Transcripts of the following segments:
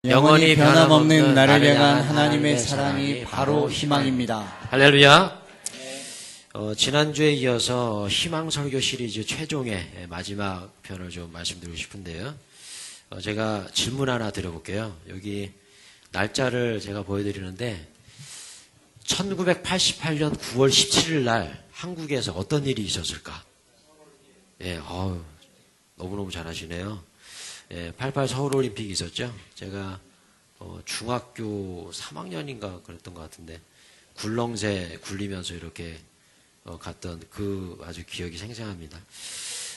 영원히 변함없는 나를 향한 하나님의 사랑이 바로 희망입니다. 할렐루야. 지난주에 이어서 희망 설교 시리즈 최종의 마지막 편을 좀 말씀드리고 싶은데요. 제가 질문 하나 드려볼게요. 여기 날짜를 제가 보여드리는데 1988년 9월 17일 날 한국에서 어떤 일이 있었을까? 예, 너무너무 잘하시네요. 88 서울올림픽이 있었죠. 제가 중학교 3학년인가 그랬던 것 같은데 굴렁쇠 굴리면서 이렇게 갔던 그 아주 기억이 생생합니다.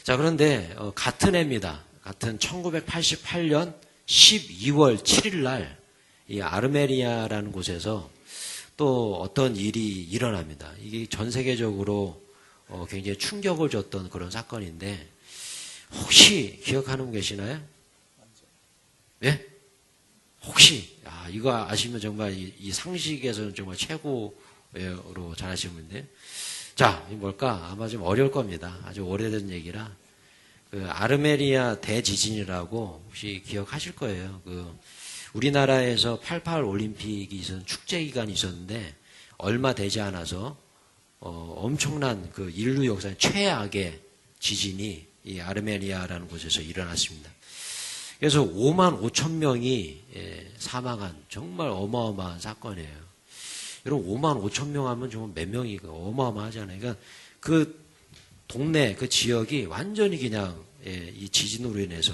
자, 그런데 같은 해입니다. 같은 1988년 12월 7일 날 이 아르메니아라는 곳에서 또 어떤 일이 일어납니다. 이게 전 세계적으로 굉장히 충격을 줬던 그런 사건인데 혹시 기억하는 분 계시나요? 예? 혹시 이거 아시면 정말 이 상식에서는 정말 최고로 잘하시는 분인데, 자, 이 뭘까? 아마 좀 어려울 겁니다. 아주 오래된 얘기라. 그 아르메니아 대지진이라고 혹시 기억하실 거예요. 우리나라에서 88 올림픽이 있었는 축제 기간이 있었는데 얼마 되지 않아서 엄청난 그 인류 역사의 최악의 지진이 이 아르메니아라는 곳에서 일어났습니다. 그래서 5만 5천 명이 사망한 정말 어마어마한 사건이에요. 여러분 5만 5천 명 하면 정말 몇 명이 어마어마하잖아요. 그러니까 그 동네 그 지역이 완전히 그냥 이 지진으로 인해서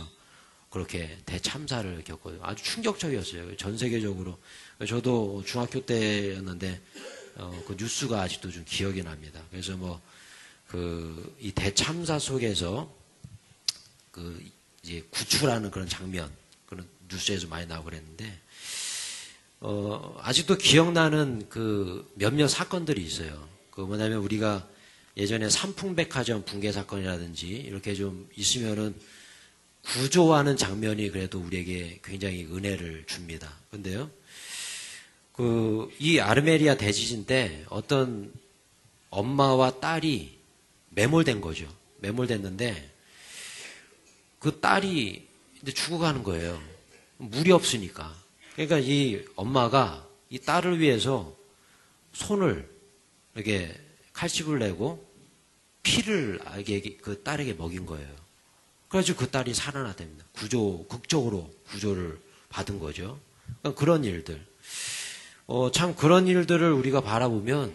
그렇게 대참사를 겪어요. 아주 충격적이었어요. 전 세계적으로. 저도 중학교 때였는데 그 뉴스가 아직도 좀 기억이 납니다. 그래서 이 대참사 속에서 이제 구출하는 그런 장면, 그런 뉴스에서 많이 나오고 그랬는데, 아직도 기억나는 몇몇 사건들이 있어요. 뭐냐면 우리가 예전에 삼풍백화점 붕괴 사건이라든지 이렇게 좀 있으면은 구조하는 장면이 그래도 우리에게 굉장히 은혜를 줍니다. 근데요, 이 아르메니아 대지진 때 어떤 엄마와 딸이 매몰된 거죠. 매몰됐는데, 그 딸이 이제 죽어가는 거예요. 물이 없으니까. 그러니까 이 엄마가 이 딸을 위해서 손을 이렇게 칼집을 내고 피를 그 딸에게 먹인 거예요. 그래가지고 그 딸이 살아났답니다. 극적으로 구조를 받은 거죠. 그러니까 그런 일들. 참 그런 일들을 우리가 바라보면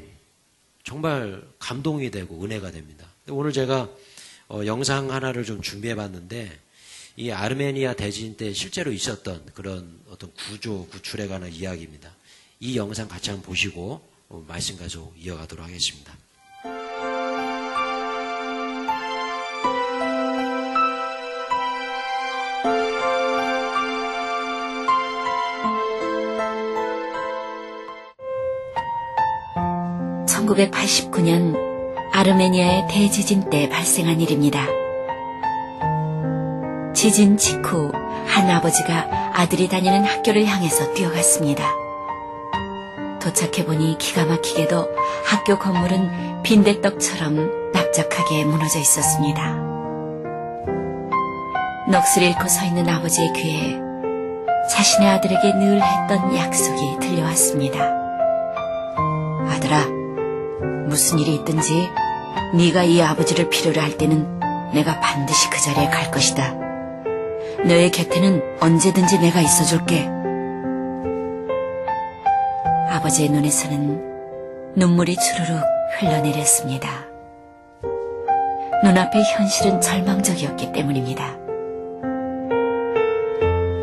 정말 감동이 되고 은혜가 됩니다. 오늘 제가 영상 하나를 좀 준비해 봤는데, 이 아르메니아 대지진 때 실제로 있었던 그런 어떤 구출에 관한 이야기입니다. 이 영상 같이 한번 보시고 말씀 계속 이어가도록 하겠습니다. (1989년) 아르메니아의 대지진 때 발생한 일입니다. 지진 직후 한 아버지가 아들이 다니는 학교를 향해서 뛰어갔습니다. 도착해보니 기가 막히게도 학교 건물은 빈대떡처럼 납작하게 무너져 있었습니다. 넋을 잃고 서 있는 아버지의 귀에 자신의 아들에게 늘 했던 약속이 들려왔습니다. 아들아, 무슨 일이 있든지 네가 이 아버지를 필요로 할 때는 내가 반드시 그 자리에 갈 것이다. 너의 곁에는 언제든지 내가 있어줄게. 아버지의 눈에서는 눈물이 주르륵 흘러내렸습니다. 눈앞의 현실은 절망적이었기 때문입니다.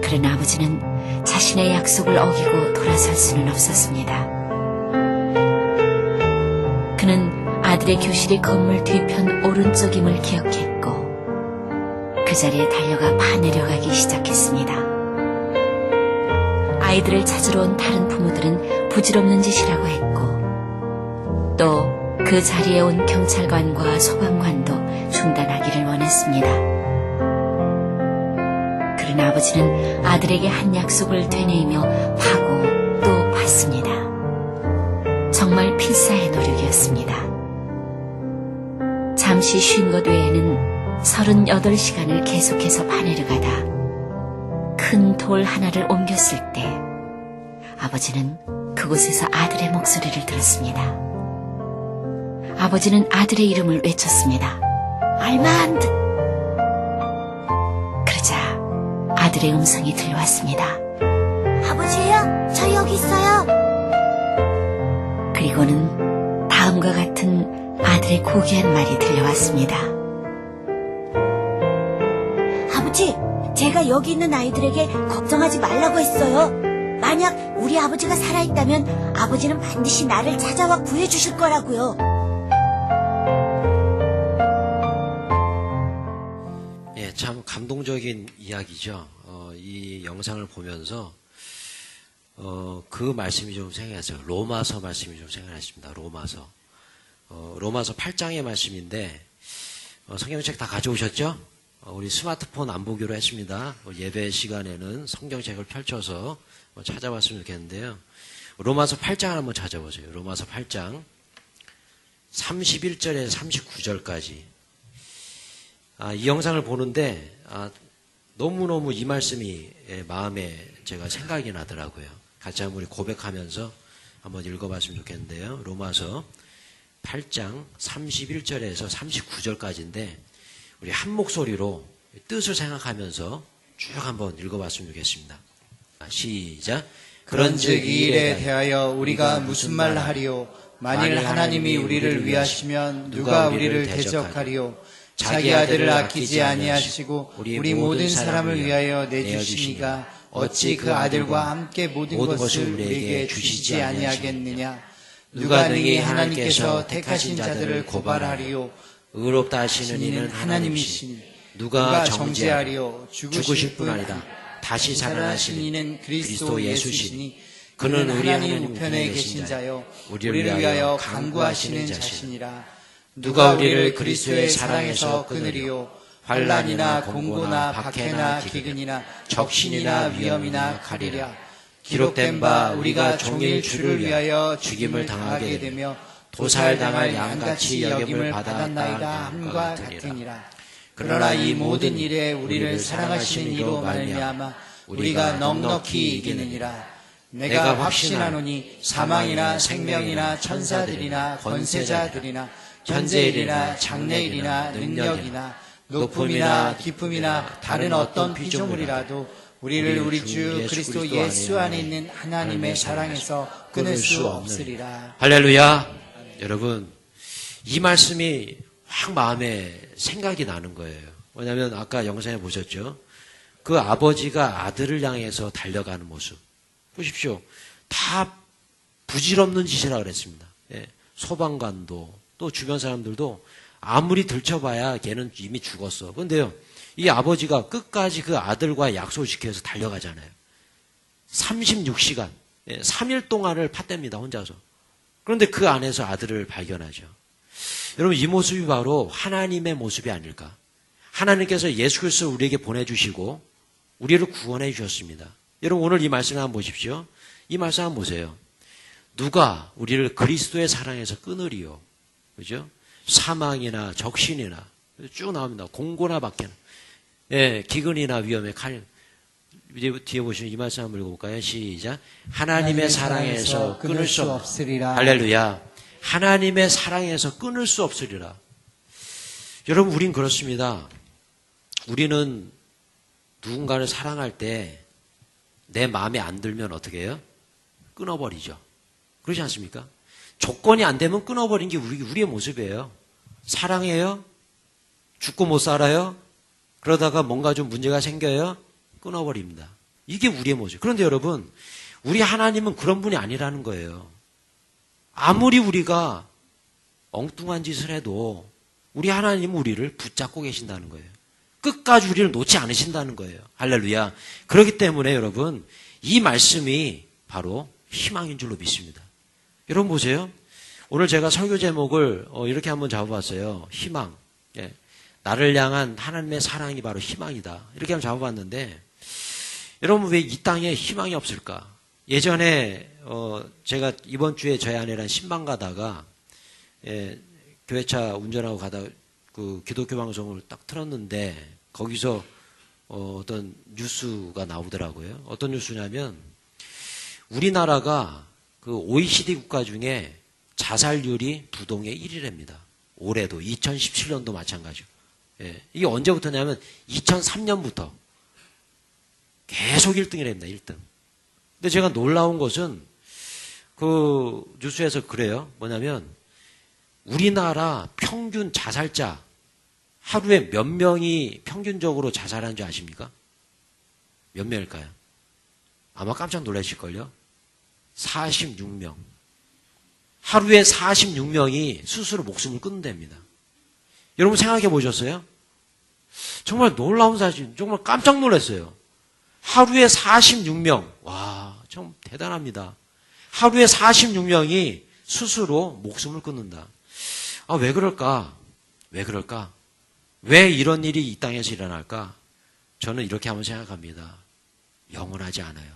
그러나 아버지는 자신의 약속을 어기고 돌아설 수는 없었습니다. 그는 아들의 교실이 건물 뒤편 오른쪽임을 기억했고 그 자리에 달려가 파내려가기 시작했습니다. 아이들을 찾으러 온 다른 부모들은 부질없는 짓이라고 했고 또 그 자리에 온 경찰관과 소방관도 중단하기를 원했습니다. 그러나 아버지는 아들에게 한 약속을 되뇌이며 파고 또 팠습니다. 정말 필사의 노력이었습니다. 잠시 쉰 것 외에는 38시간을 계속해서 파내려가다 그 큰 돌 하나를 옮겼을 때 아버지는 그곳에서 아들의 목소리를 들었습니다. 아버지는 아들의 이름을 외쳤습니다. 알만드! 그러자 아들의 음성이 들려왔습니다. 아버지예요? 저 여기 있어요. 그리고는 다음과 같은 아들의 고귀한 말이 들려왔습니다. 아버지, 제가 여기 있는 아이들에게 걱정하지 말라고 했어요. 만약 우리 아버지가 살아있다면 아버지는 반드시 나를 찾아와 구해주실 거라고요. 예, 참 감동적인 이야기죠. 이 영상을 보면서 그 말씀이 좀 생각났어요. 로마서 말씀이 좀 생각났습니다. 로마서 8장의 말씀인데 성경책 다 가져오셨죠? 우리 스마트폰 안 보기로 했습니다. 예배 시간에는 성경책을 펼쳐서 찾아봤으면 좋겠는데요. 로마서 8장 한번 찾아보세요. 로마서 8장 31절에서 39절까지. 이 영상을 보는데 너무너무 이 말씀이 마음에 제가 생각이 나더라고요. 같이 한번 우리 고백하면서 한번 읽어봤으면 좋겠는데요. 로마서 8장 31절에서 39절까지인데 우리 한 목소리로 뜻을 생각하면서 쭉 한번 읽어봤으면 좋겠습니다. 시작. 그런즉 이 일에 대하여 우리가 무슨 말 하리요? 만일 하나님이 우리를 위하시면 누가 우리를 대적하리요? 자기 아들을 아끼지 아니하시고 우리 모든 사람을 위하여 내주시니가 어찌 그 아들과 함께 모든 것을 우리에게 주시지 아니하겠느냐? 누가 능히 하나님께서 택하신 자들을 고발하리요? 의롭다 하시는 이는 하나님이시니 누가 정죄하리요? 죽으실 뿐 아니라 다시 살아나신 이는 그리스도 예수시니 그는 그는 우리 하나님 우편에 계신 자요 우리를 위하여 간구하시는 자시니라. 누가 우리를 그리스도의 사랑에서 끊으리요? 환난이나 공고나 박해나 기근이나 적신이나 위험이나 가리랴. 기록된 바 우리가 종일 주를 위하여 죽임을 당하게 되며 도살당할 양같이 여김을 받았나이다 함과 같으니라. 그러나 이 모든 일에 우리를 사랑하시는 이로 말미암아 우리가 넉넉히 이기느니라. 내가 확신하노니 사망이나 생명이나 천사들이나 권세자들이나 현재일이나 장래일이나 능력이나 높음이나 깊음이나 다른 어떤 피조물이라도 우리를 우리 주 그리스도 예수 안에 있는 하나님의 사랑에서 끊을 수 없으리라. 할렐루야. 여러분, 이 말씀이 확 마음에 생각이 나는 거예요. 왜냐하면 아까 영상에 보셨죠? 그 아버지가 아들을 향해서 달려가는 모습 보십시오. 다 부질없는 짓이라 그랬습니다. 예, 소방관도 또 주변 사람들도 아무리 들춰봐야 걔는 이미 죽었어. 그런데요, 이 아버지가 끝까지 그 아들과 약속을 지켜서 달려가잖아요. 36시간, 3일 동안을 팠댑니다, 혼자서. 그런데 그 안에서 아들을 발견하죠. 여러분, 이 모습이 바로 하나님의 모습이 아닐까. 하나님께서 예수 그리스도를 우리에게 보내주시고 우리를 구원해 주셨습니다. 여러분, 오늘 이 말씀을 한번 보십시오. 이 말씀 한번 보세요. 누가 우리를 그리스도의 사랑에서 끊으리요? 그죠? 사망이나 적신이나 쭉 나옵니다. 공고나 박해나, 기근이나 위험에 칼. 뒤에 보시면 이 말씀 한번 읽어볼까요? 시작. 하나님의 사랑에서 끊을 수 없으리라. 할렐루야. 하나님의 사랑에서 끊을 수 없으리라. 여러분, 우린 그렇습니다. 우리는 누군가를 사랑할 때 내 마음에 안 들면 어떻게 해요? 끊어버리죠. 그렇지 않습니까? 조건이 안 되면 끊어버린 게 우리의 모습이에요. 사랑해요? 죽고 못 살아요? 그러다가 뭔가 좀 문제가 생겨요? 끊어버립니다. 이게 우리의 모습. 그런데 여러분, 우리 하나님은 그런 분이 아니라는 거예요. 아무리 우리가 엉뚱한 짓을 해도 우리 하나님은 우리를 붙잡고 계신다는 거예요. 끝까지 우리를 놓지 않으신다는 거예요. 할렐루야. 그렇기 때문에 여러분, 이 말씀이 바로 희망인 줄로 믿습니다. 여러분 보세요. 오늘 제가 설교 제목을 이렇게 한번 잡아봤어요. 희망. 나를 향한 하나님의 사랑이 바로 희망이다. 이렇게 한번 잡아봤는데, 여러분 왜 이 땅에 희망이 없을까? 예전에 제가 이번 주에 저희 아내랑 신방 가다가 교회차 운전하고 가다가 그 기독교 방송을 딱 틀었는데 거기서 어떤 뉴스가 나오더라고요. 어떤 뉴스냐면 우리나라가 그 OECD 국가 중에 자살률이 부동의 1위랍니다. 올해도 2017년도 마찬가지고. 예, 이게 언제부터냐면 2003년부터 계속 1등이랍니다. 1등. 근데 제가 놀라운 것은 그 뉴스에서 그래요. 뭐냐면 우리나라 평균 자살자 하루에 몇 명이 평균적으로 자살하는 줄 아십니까? 몇 명일까요? 아마 깜짝 놀라실걸요? 46명. 하루에 46명이 스스로 목숨을 끊는답니다. 여러분 생각해 보셨어요? 정말 놀라운 사실, 정말 깜짝 놀랐어요. 하루에 46명. 와, 참 대단합니다. 하루에 46명이 스스로 목숨을 끊는다. 아, 왜 그럴까? 왜 그럴까? 왜 이런 일이 이 땅에서 일어날까? 저는 이렇게 한번 생각합니다. 영원하지 않아요.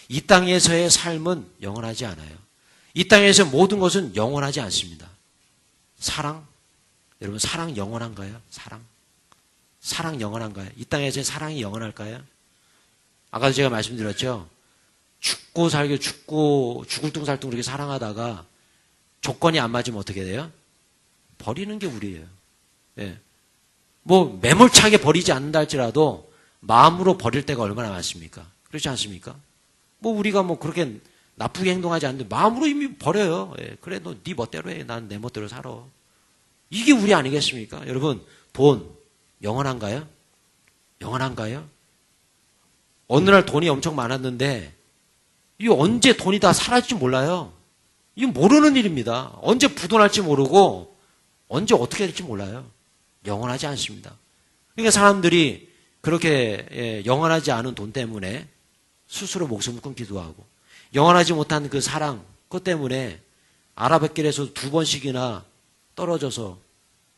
이 땅에서의 삶은 영원하지 않아요. 이 땅에서 모든 것은 영원하지 않습니다. 사랑? 여러분 사랑 영원한가요? 사랑? 사랑 영원한가요? 이 땅에서의 사랑이 영원할까요? 아까도 제가 말씀드렸죠. 죽고 살고 죽고 죽을 둥살둥 그렇게 사랑하다가 조건이 안 맞으면 어떻게 돼요? 버리는 게 우리예요. 예. 뭐 매몰차게 버리지 않는다 할지라도 마음으로 버릴 때가 얼마나 많습니까? 그렇지 않습니까? 뭐 우리가 뭐 그렇게 나쁘게 행동하지 않는데 마음으로 이미 버려요. 예. 그래 너 네 멋대로 해. 난 내 멋대로 살아. 이게 우리 아니겠습니까? 여러분 돈 영원한가요? 영원한가요? 어느 날 돈이 엄청 많았는데 이 언제 돈이 다 사라질지 몰라요. 이건 모르는 일입니다. 언제 부도날지 모르고 언제 어떻게 될지 몰라요. 영원하지 않습니다. 그러니까 사람들이 그렇게 영원하지 않은 돈 때문에 스스로 목숨을 끊기도 하고 영원하지 못한 그 사랑 그것 때문에 아라뱃길에서 2번씩이나 떨어져서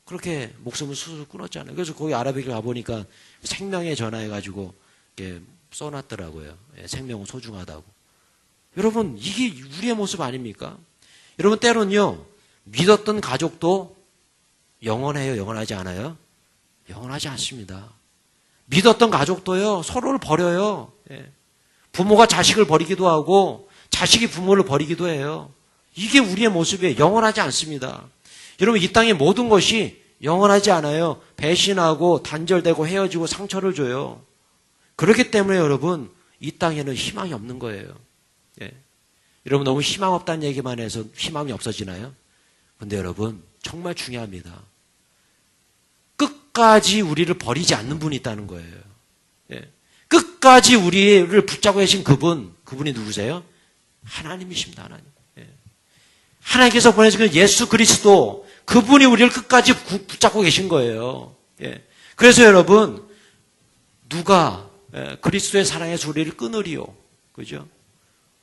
그렇게 목숨을 스스로 끊었잖아요. 그래서 거기 아라뱃길 가보니까 생명에 전화해가지고 써놨더라고요. 생명은 소중하다고. 여러분 이게 우리의 모습 아닙니까? 여러분 때로는요 믿었던 가족도 영원해요? 영원하지 않아요? 영원하지 않습니다. 믿었던 가족도요 서로를 버려요. 부모가 자식을 버리기도 하고 자식이 부모를 버리기도 해요. 이게 우리의 모습이에요. 영원하지 않습니다. 여러분 이 땅의 모든 것이 영원하지 않아요. 배신하고 단절되고 헤어지고 상처를 줘요. 그렇기 때문에 여러분 이 땅에는 희망이 없는 거예요. 여러분 너무 희망 없다는 얘기만 해서 희망이 없어지나요? 근데 여러분 정말 중요합니다. 끝까지 우리를 버리지 않는 분이 있다는 거예요. 끝까지 우리를 붙잡고 계신 그분이 누구세요? 하나님이십니다. 하나님. 하나님께서 보내신 그 예수 그리스도 그분이 우리를 끝까지 붙잡고 계신 거예요. 그래서 여러분 누가 그리스도의 사랑에서 우리를 끊으리요? 그죠?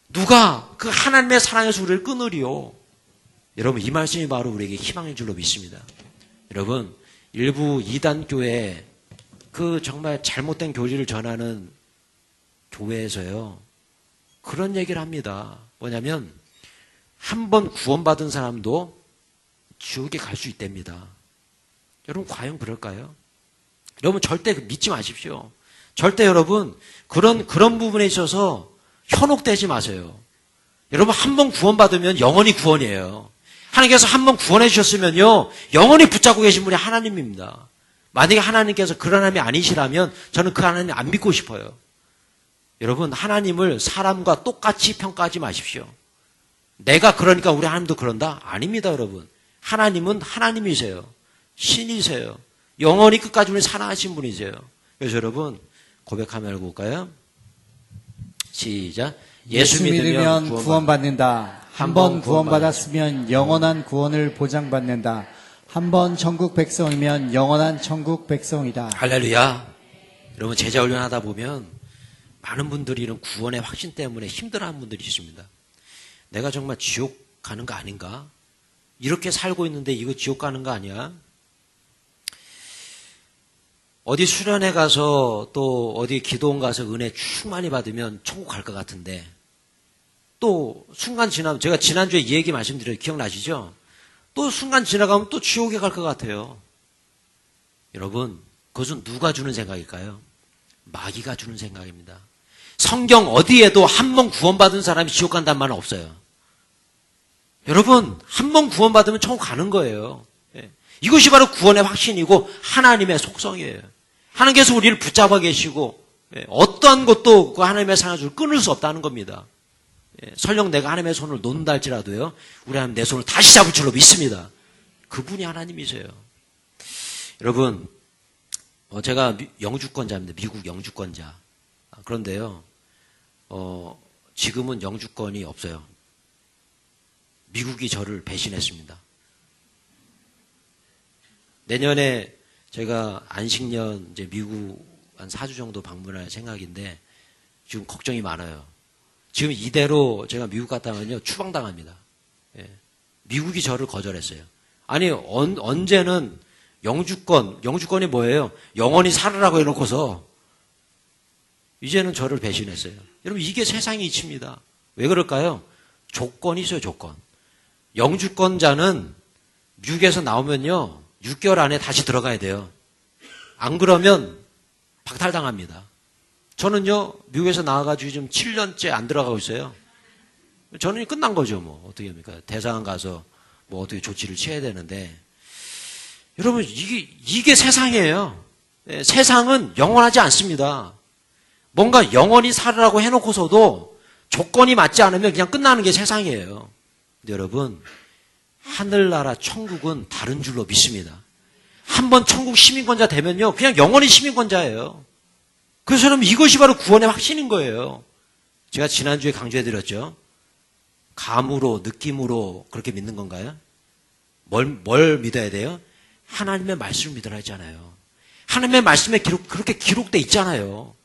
누가 그 하나님의 사랑에서 우리를 끊으리요? 여러분 이 말씀이 바로 우리에게 희망인 줄로 믿습니다. 여러분 일부 이단교회 그 정말 잘못된 교리를 전하는 교회에서요 그런 얘기를 합니다. 뭐냐면 한 번 구원받은 사람도 지옥에 갈 수 있답니다. 여러분 과연 그럴까요? 여러분 절대 믿지 마십시오. 절대 여러분 그런 부분에 있어서 현혹되지 마세요. 여러분 한 번 구원받으면 영원히 구원이에요. 하나님께서 한 번 구원해 주셨으면요 영원히 붙잡고 계신 분이 하나님입니다. 만약에 하나님께서 그런 하나님이 아니시라면 저는 그 하나님 안 믿고 싶어요. 여러분 하나님을 사람과 똑같이 평가하지 마십시오. 내가 그러니까 우리 하나님도 그런다? 아닙니다. 여러분 하나님은 하나님이세요. 신이세요. 영원히 끝까지 우리 사랑하신 분이세요. 그래서 여러분 고백 한번 해볼까요? 시작. 예수 믿으면 구원받는다. 한 번 구원받았으면 영원한 구원을 보장받는다. 한 번 천국 백성이면 영원한 천국 백성이다. 할렐루야. 여러분 제자 훈련하다 보면 많은 분들이 이런 구원의 확신 때문에 힘들어하는 분들이 있습니다. 내가 정말 지옥 가는 거 아닌가? 이렇게 살고 있는데 이거 지옥 가는 거 아니야? 어디 수련회 가서 또 어디 기도원 가서 은혜 충만히 받으면 천국 갈 것 같은데 또 순간 지나면 제가 지난주에 이 얘기 말씀드려요. 기억나시죠? 또 순간 지나가면 또 지옥에 갈 것 같아요. 여러분 그것은 누가 주는 생각일까요? 마귀가 주는 생각입니다. 성경 어디에도 한 번 구원받은 사람이 지옥 간다는 말은 없어요. 여러분, 한 번 구원받으면 천국 가는 거예요. 이것이 바로 구원의 확신이고 하나님의 속성이에요. 하나님께서 우리를 붙잡아 계시고 어떠한 것도 그 하나님의 사랑을 끊을 수 없다는 겁니다. 설령 내가 하나님의 손을 놓는다 할지라도요, 우리 하나님 내 손을 다시 잡을 줄로 믿습니다. 그분이 하나님이세요. 여러분, 제가 영주권자입니다. 미국 영주권자. 그런데요, 지금은 영주권이 없어요. 미국이 저를 배신했습니다. 내년에 제가 안식년 이제 미국 한 4주 정도 방문할 생각인데 지금 걱정이 많아요. 지금 이대로 제가 미국 갔다 오면요, 추방당합니다. 미국이 저를 거절했어요. 아니, 언제는 영주권이 뭐예요? 영원히 살으라고 해놓고서 이제는 저를 배신했어요. 여러분, 이게 세상의 이치입니다. 왜 그럴까요? 조건이 있어요, 조건. 영주권자는 미국에서 나오면요, 6개월 안에 다시 들어가야 돼요. 안 그러면 박탈당합니다. 저는요, 미국에서 나와가지고 지금 7년째 안 들어가고 있어요. 저는 끝난 거죠, 뭐. 어떻게 합니까? 대사관 가서 뭐 어떻게 조치를 취해야 되는데. 여러분, 이게 세상이에요. 세상은 영원하지 않습니다. 뭔가 영원히 살으라고 해놓고서도 조건이 맞지 않으면 그냥 끝나는 게 세상이에요. 근데 여러분, 하늘나라 천국은 다른 줄로 믿습니다. 한번 천국 시민권자 되면요, 그냥 영원히 시민권자예요. 그래서 여러분, 이것이 바로 구원의 확신인 거예요. 제가 지난주에 강조해드렸죠. 감으로, 느낌으로 그렇게 믿는 건가요? 뭘 믿어야 돼요? 하나님의 말씀을 믿으라 했잖아요. 하나님의 말씀에 그렇게 기록돼 있잖아요.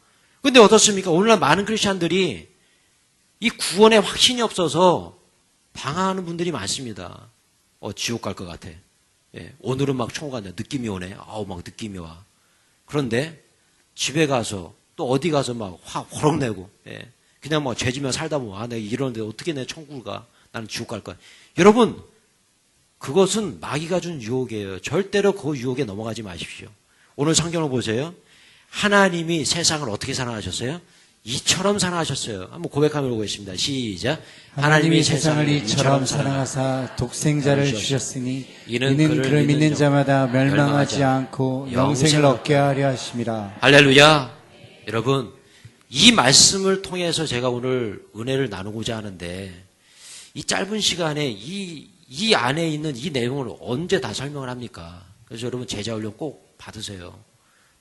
근데 어떻습니까? 오늘날 많은 크리스찬들이 이 구원의 확신이 없어서 방황하는 분들이 많습니다. 지옥 갈 것 같아. 오늘은 막 천국 간다. 느낌이 오네. 막 느낌이 와. 그런데 집에 가서 또 어디 가서 막 화 호럭 내고, 그냥 뭐 죄지면 살다 보면, 내가 이러는데 어떻게 내 천국을 가? 나는 지옥 갈 거야. 여러분, 그것은 마귀가 준 유혹이에요. 절대로 그 유혹에 넘어가지 마십시오. 오늘 성경을 보세요. 하나님이 세상을 어떻게 사랑하셨어요? 이처럼 사랑하셨어요. 한번 고백하며 보겠습니다. 시작. 하나님이 세상을 이처럼 사랑하사 독생자를 주셨으니 이는 그를 믿는 자마다 멸망하지 않고 영생을 얻게 하려 하심이라. 할렐루야. 여러분, 이 말씀을 통해서 제가 오늘 은혜를 나누고자 하는데, 이 짧은 시간에 이 안에 있는 이 내용을 언제 다 설명을 합니까? 그래서 여러분, 제자훈련 꼭 받으세요.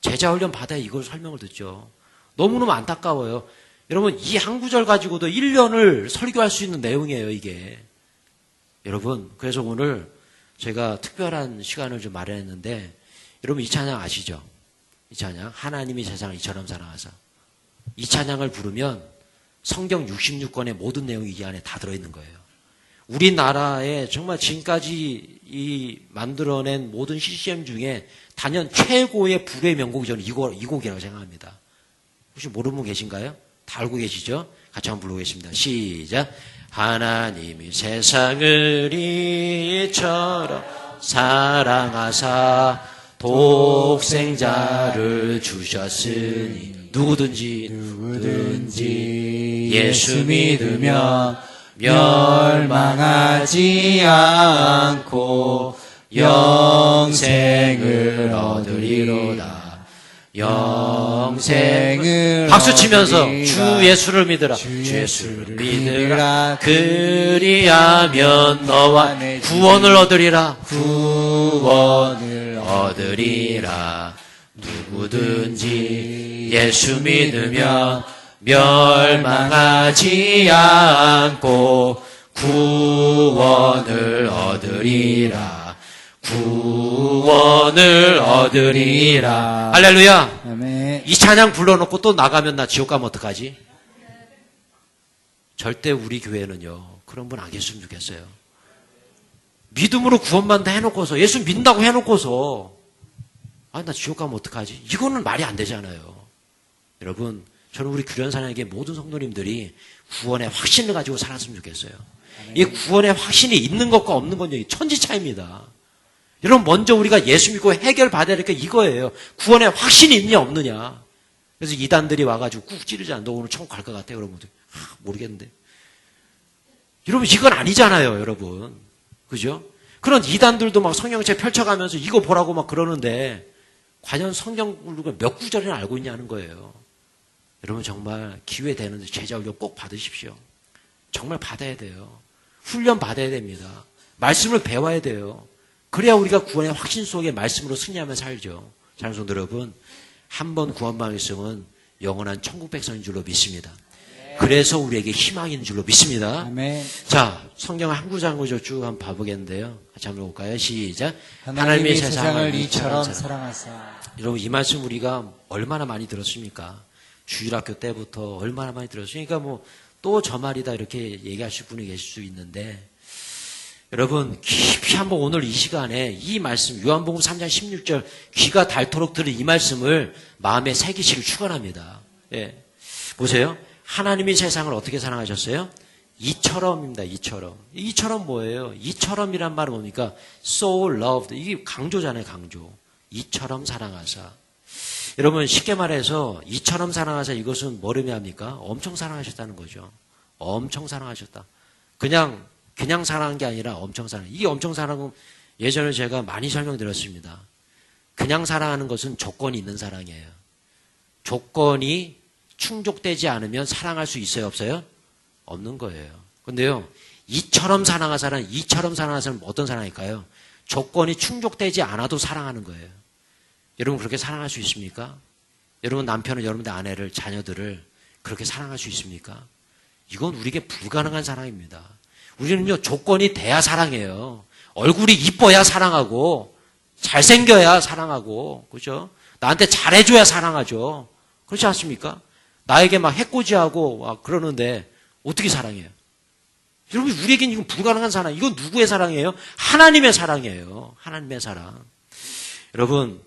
제자훈련 받아야 이걸 설명을 듣죠. 너무너무 안타까워요. 여러분, 이 한 구절 가지고도 1년을 설교할 수 있는 내용이에요, 이게. 여러분, 그래서 오늘 제가 특별한 시간을 좀 마련했는데, 여러분, 이 찬양 아시죠? 이 찬양, 하나님이 세상을 이처럼 사랑하사. 이 찬양을 부르면 성경 66권의 모든 내용이 이 안에 다 들어있는 거예요. 우리나라에 정말 지금까지 이 만들어낸 모든 CCM 중에 단연 최고의 불의 명곡이 저는 이 곡이라고 생각합니다. 혹시 모르는 분 계신가요? 다 알고 계시죠? 같이 한번 부르겠습니다. 시작. 하나님이 세상을 이처럼 사랑하사 독생자를 주셨으니 누구든지 예수 믿으면 멸망하지 않고 영생을 얻으리로다. 영생을 박수 치면서 얻으리라. 주 예수를 믿으라. 주 예수를 믿으라. 그리하면 너와 구원을 얻으리라. 구원을 얻으리라. 누구든지 예수 믿으면 멸망하지 않고 구원을 얻으리라. 구원을 얻으리라. 할렐루야. 아멘. 이 찬양 불러놓고 또 나가면 나 지옥 가면 어떡하지? 절대 우리 교회는요, 그런 분 안 계셨으면 좋겠어요. 믿음으로 구원받는다 해놓고서, 예수 믿는다고 해놓고서, 나 지옥 가면 어떡하지? 이거는 말이 안 되잖아요. 여러분, 저는 우리 규련사랑에게 모든 성도님들이 구원의 확신을 가지고 살았으면 좋겠어요. 이 구원의 확신이 있는 것과 없는 건 천지 차이입니다. 여러분, 먼저 우리가 예수 믿고 해결받아야 될 게 이거예요. 구원의 확신이 있냐 없느냐. 그래서 이단들이 와가지고 꾹 찌르잖아. 너 오늘 천국 갈 것 같아? 여러분. 모르겠는데. 여러분, 이건 아니잖아요, 여러분. 그죠? 그런 이단들도 막 성경책 펼쳐가면서 이거 보라고 막 그러는데, 과연 성경 몇 구절이나 알고 있냐는 거예요. 여러분, 정말 기회 되는데 제자훈련 꼭 받으십시오. 정말 받아야 돼요. 훈련 받아야 됩니다. 말씀을 배워야 돼요. 그래야 우리가 구원의 확신 속에 말씀으로 승리하며 살죠. 장성도 여러분, 한 번 구원만 있으면 영원한 천국 백성인 줄로 믿습니다. 그래서 우리에게 희망이 있는 줄로 믿습니다. 아멘. 자, 성경 한 구절 한 구절 쭉 한번 봐보겠는데요. 같이 한번 볼까요? 시작. 하나님이 세상을 이처럼 사랑하사. 여러분, 이 말씀 우리가 얼마나 많이 들었습니까? 주일학교 때부터 얼마나 많이 들었으니까 뭐 또 저 말이다 이렇게 얘기하실 분이 계실 수 있는데, 여러분 깊이 한번 오늘 이 시간에 이 말씀 요한복음 3장 16절 귀가 닳도록 들은 이 말씀을 마음에 새기시길 축원합니다. 예. 보세요. 하나님이 세상을 어떻게 사랑하셨어요? 이처럼입니다. 이처럼. 이처럼 뭐예요? 이처럼이란 말은 뭡니까? So loved. 이게 강조잖아요. 강조. 이처럼 사랑하사. 여러분 쉽게 말해서 이처럼 사랑하사, 이것은 뭘 의미합니까? 엄청 사랑하셨다는 거죠. 엄청 사랑하셨다. 그냥 사랑한 게 아니라 엄청 사랑. 이게 엄청 사랑은 예전에 제가 많이 설명드렸습니다. 그냥 사랑하는 것은 조건이 있는 사랑이에요. 조건이 충족되지 않으면 사랑할 수 있어요, 없어요? 없는 거예요. 근데요, 이처럼 사랑하사는 어떤 사랑일까요? 조건이 충족되지 않아도 사랑하는 거예요. 여러분 그렇게 사랑할 수 있습니까? 여러분 남편은 여러분의 아내를, 자녀들을 그렇게 사랑할 수 있습니까? 이건 우리에게 불가능한 사랑입니다. 우리는요, 조건이 돼야 사랑해요. 얼굴이 이뻐야 사랑하고, 잘생겨야 사랑하고, 그죠? 나한테 잘해줘야 사랑하죠. 그렇지 않습니까? 나에게 막 해코지하고 막 그러는데 어떻게 사랑해요? 여러분, 우리에겐 이건 불가능한 사랑. 이건 누구의 사랑이에요? 하나님의 사랑이에요. 하나님의 사랑. 여러분,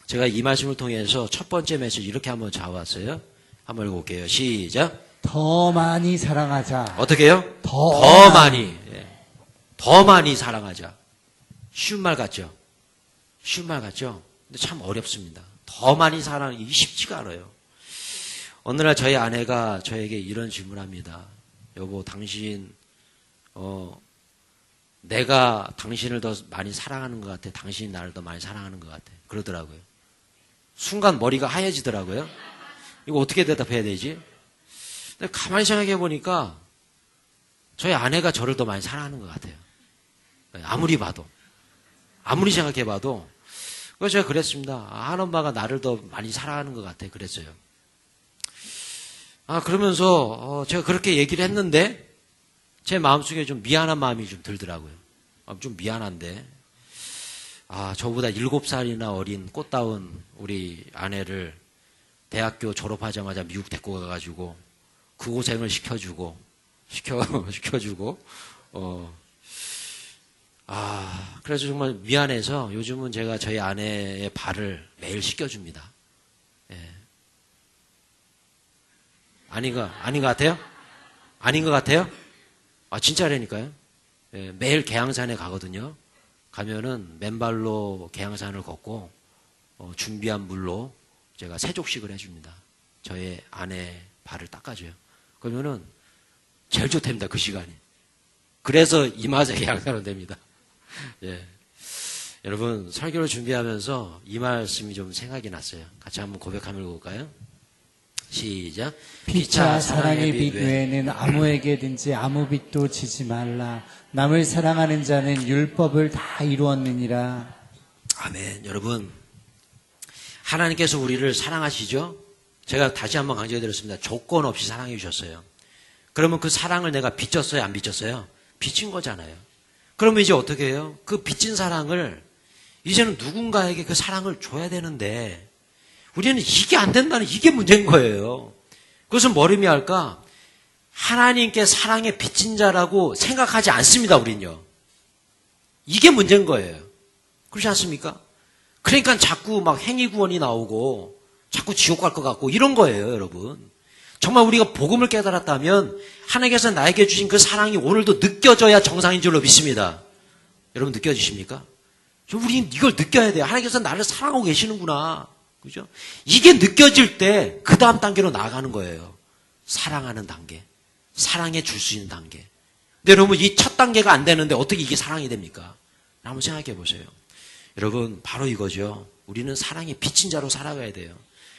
제가 이 말씀을 통해서 첫 번째 메시지 이렇게 한번 잡아왔어요. 한번 읽어볼게요. 시작. 더 많이 사랑하자. 어떻게 해요? 더 많이. 예. 더 많이 사랑하자. 쉬운 말 같죠? 쉬운 말 같죠? 근데 참 어렵습니다. 더 많이 사랑하기 쉽지가 않아요. 어느 날 저희 아내가 저에게 이런 질문을 합니다. 여보, 당신 내가 당신을 더 많이 사랑하는 것 같아. 당신이 나를 더 많이 사랑하는 것 같아. 그러더라고요. 순간 머리가 하얘지더라고요. 이거 어떻게 대답해야 되지? 근데 가만히 생각해 보니까 저희 아내가 저를 더 많이 사랑하는 것 같아요. 아무리 봐도. 아무리 생각해 봐도. 그래서 제가 그랬습니다. 한엄마가 나를 더 많이 사랑하는 것 같아. 그랬어요. 그러면서 제가 그렇게 얘기를 했는데 제 마음속에 좀 미안한 마음이 좀 들더라고요. 좀 미안한데 저보다 7살이나 어린 꽃다운 우리 아내를 대학교 졸업하자마자 미국 데리고 가가지고 그 고생을 시켜주고 그래서 정말 미안해서 요즘은 제가 저희 아내의 발을 매일 씻겨줍니다. 예. 아닌 것 같아요? 아닌 것 같아요? 진짜라니까요. 예, 매일 계양산에 가거든요. 가면은 맨발로 계양산을 걷고 준비한 물로 제가 세족식을 해줍니다. 저의 아내 발을 닦아줘요. 그러면은 제일 좋답니다. 그 시간이. 그래서 이 맛에 계양산은 됩니다. 예. 여러분 설교를 준비하면서 이 말씀이 좀 생각이 났어요. 같이 한번 고백 한번 읽어볼까요? 시작. 피차 사랑의 빛 외에는 아무에게든지 아무 빛도 지지 말라. 남을 사랑하는 자는 율법을 다 이루었느니라. 아멘. 여러분 하나님께서 우리를 사랑하시죠? 제가 다시 한번 강조해드렸습니다. 조건 없이 사랑해 주셨어요. 그러면 그 사랑을 내가 빚졌어요? 안 빚졌어요? 빚진 거잖아요. 그러면 이제 어떻게 해요? 그 빚진 사랑을 이제는 누군가에게 그 사랑을 줘야 되는데 우리는 이게 안 된다는 이게 문제인 거예요. 그것은 뭘 의미할까? 하나님께 사랑에 빚진 자라고 생각하지 않습니다. 우린요. 이게 문제인 거예요. 그렇지 않습니까? 그러니까 자꾸 막 행위구원이 나오고 자꾸 지옥 갈 것 같고 이런 거예요. 여러분. 정말 우리가 복음을 깨달았다면 하나님께서 나에게 주신 그 사랑이 오늘도 느껴져야 정상인 줄로 믿습니다. 여러분 느껴지십니까? 우리 이걸 느껴야 돼요. 하나님께서 나를 사랑하고 계시는구나. 그죠? 이게 느껴질 때 그 다음 단계로 나아가는 거예요. 사랑하는 단계. 사랑해 줄 수 있는 단계. 근데 여러분 이 첫 단계가 안 되는데 어떻게 이게 사랑이 됩니까? 한번 생각해 보세요. 여러분 바로 이거죠. 우리는 사랑의 빚진 자로 살아가야 돼요.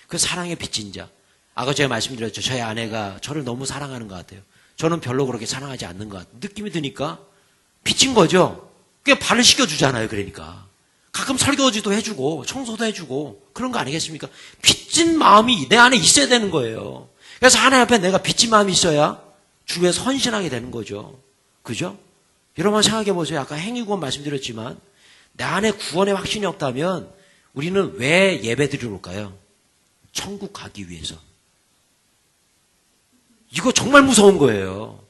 그 사랑의 빚진 자. 아까 제가 말씀드렸죠. 저희 아내가 저를 너무 사랑하는 것 같아요. 저는 별로 그렇게 사랑하지 않는 것 같아요. 느낌이 드니까 빚진 거죠. 그냥 발을 씻겨주잖아요. 그러니까. 가끔 설거지도 해주고 청소도 해주고 그런 거 아니겠습니까? 빚진 마음이 내 안에 있어야 되는 거예요. 그래서 하나님 앞에 내가 빚진 마음이 있어야 주 위에서 헌신하게 되는 거죠. 그죠? 여러분 생각해 보세요. 아까 행위구원 말씀드렸지만 내 안에 구원의 확신이 없다면 우리는 왜 예배 드리러 올까요? 천국 가기 위해서. 이거 정말 무서운 거예요.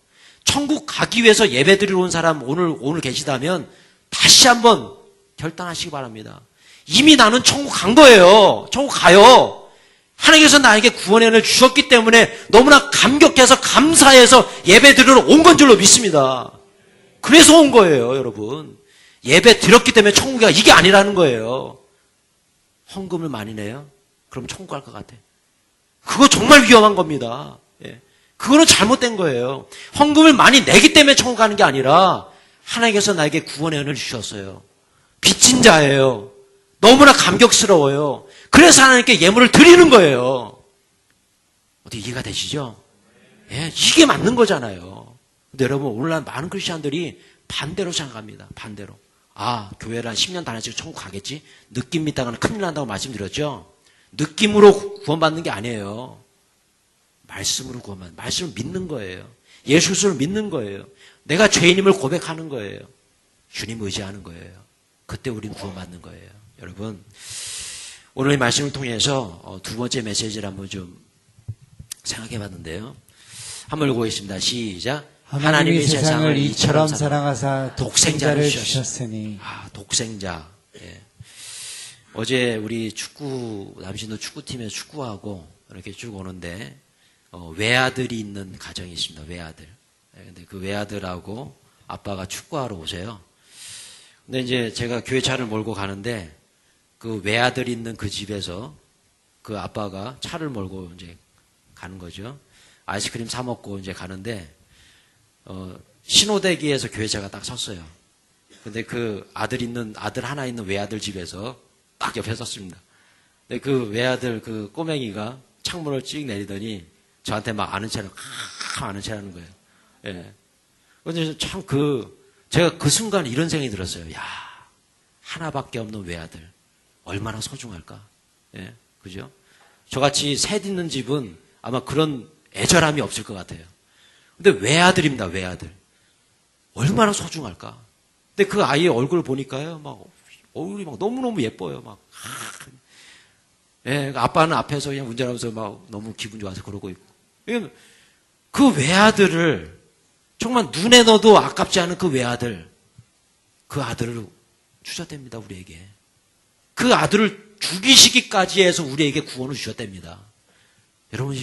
천국 가기 위해서 예배 드리러 온 사람 오늘 계시다면 다시 한번 결단하시기 바랍니다. 이미 나는 천국 간 거예요. 천국 가요. 하나님께서 나에게 구원의 은혜를 주셨기 때문에 너무나 감격해서 감사해서 예배 드리러 온 건 줄로 믿습니다. 그래서 온 거예요, 여러분. 예배 드렸기 때문에 천국이 이게 아니라는 거예요. 헌금을 많이 내요? 그럼 천국 갈 것 같아. 그거 정말 위험한 겁니다. 예. 그거는 잘못된 거예요. 헌금을 많이 내기 때문에 천국 가는 게 아니라 하나님께서 나에게 구원의 은혜를 주셨어요. 빚진 자예요. 너무나 감격스러워요. 그래서 하나님께 예물을 드리는 거예요. 어떻게 이해가 되시죠? 예, 이게 맞는 거잖아요. 근데 여러분 오늘날 많은 크리스찬들이 반대로 생각합니다. 반대로. 아, 교회를 한 10년 다녔으니까 천국 가겠지? 느낌 믿다가는 큰일 난다고 말씀드렸죠? 느낌으로 구원받는 게 아니에요. 말씀으로 구원받는, 말씀을 믿는 거예요. 예수 그리스도를 믿는 거예요. 내가 죄인임을 고백하는 거예요. 주님 의지하는 거예요. 그때 우리는 구원받는 거예요. 여러분, 오늘 이 말씀을 통해서 두 번째 메시지를 한번 좀 생각해 봤는데요. 한번 읽어보겠습니다. 시작. 하나님이 세상을 이처럼 사랑하사 독생자를 주셨으니. 아, 독생자. 예. 어제 우리 남신도 축구팀에서 축구하고 이렇게 쭉 오는데 외아들이 있는 가정이 있습니다. 외아들. 근데 그 외아들하고 아빠가 축구하러 오세요. 근데 이제 제가 교회 차를 몰고 가는데 그 외아들이 있는 그 집에서 그 아빠가 차를 몰고 이제 가는 거죠. 아이스크림 사 먹고 이제 가는데 신호대기에서 교회차가 딱 섰어요. 근데 그 아들 하나 있는 외아들 집에서 딱 옆에 섰습니다. 근데 그 외아들 그 꼬맹이가 창문을 찍 내리더니 저한테 막 아는 체라는 거예요. 예. 근데 참 제가 그 순간 이런 생각이 들었어요. 야, 하나밖에 없는 외아들. 얼마나 소중할까? 예. 그죠? 저같이 셋 있는 집은 아마 그런 애절함이 없을 것 같아요. 근데 외아들입니다, 외아들. 얼마나 소중할까? 근데 그 아이의 얼굴을 보니까요, 얼굴이 너무너무 예뻐요, 예, 아빠는 앞에서 그냥 운전하면서 너무 기분 좋아서 그러고 있고. 그 외아들을, 정말 눈에 넣어도 아깝지 않은 그 외아들, 그 아들을 주셨답니다, 우리에게. 그 아들을 죽이시기까지 해서 우리에게 구원을 주셨답니다. 여러분,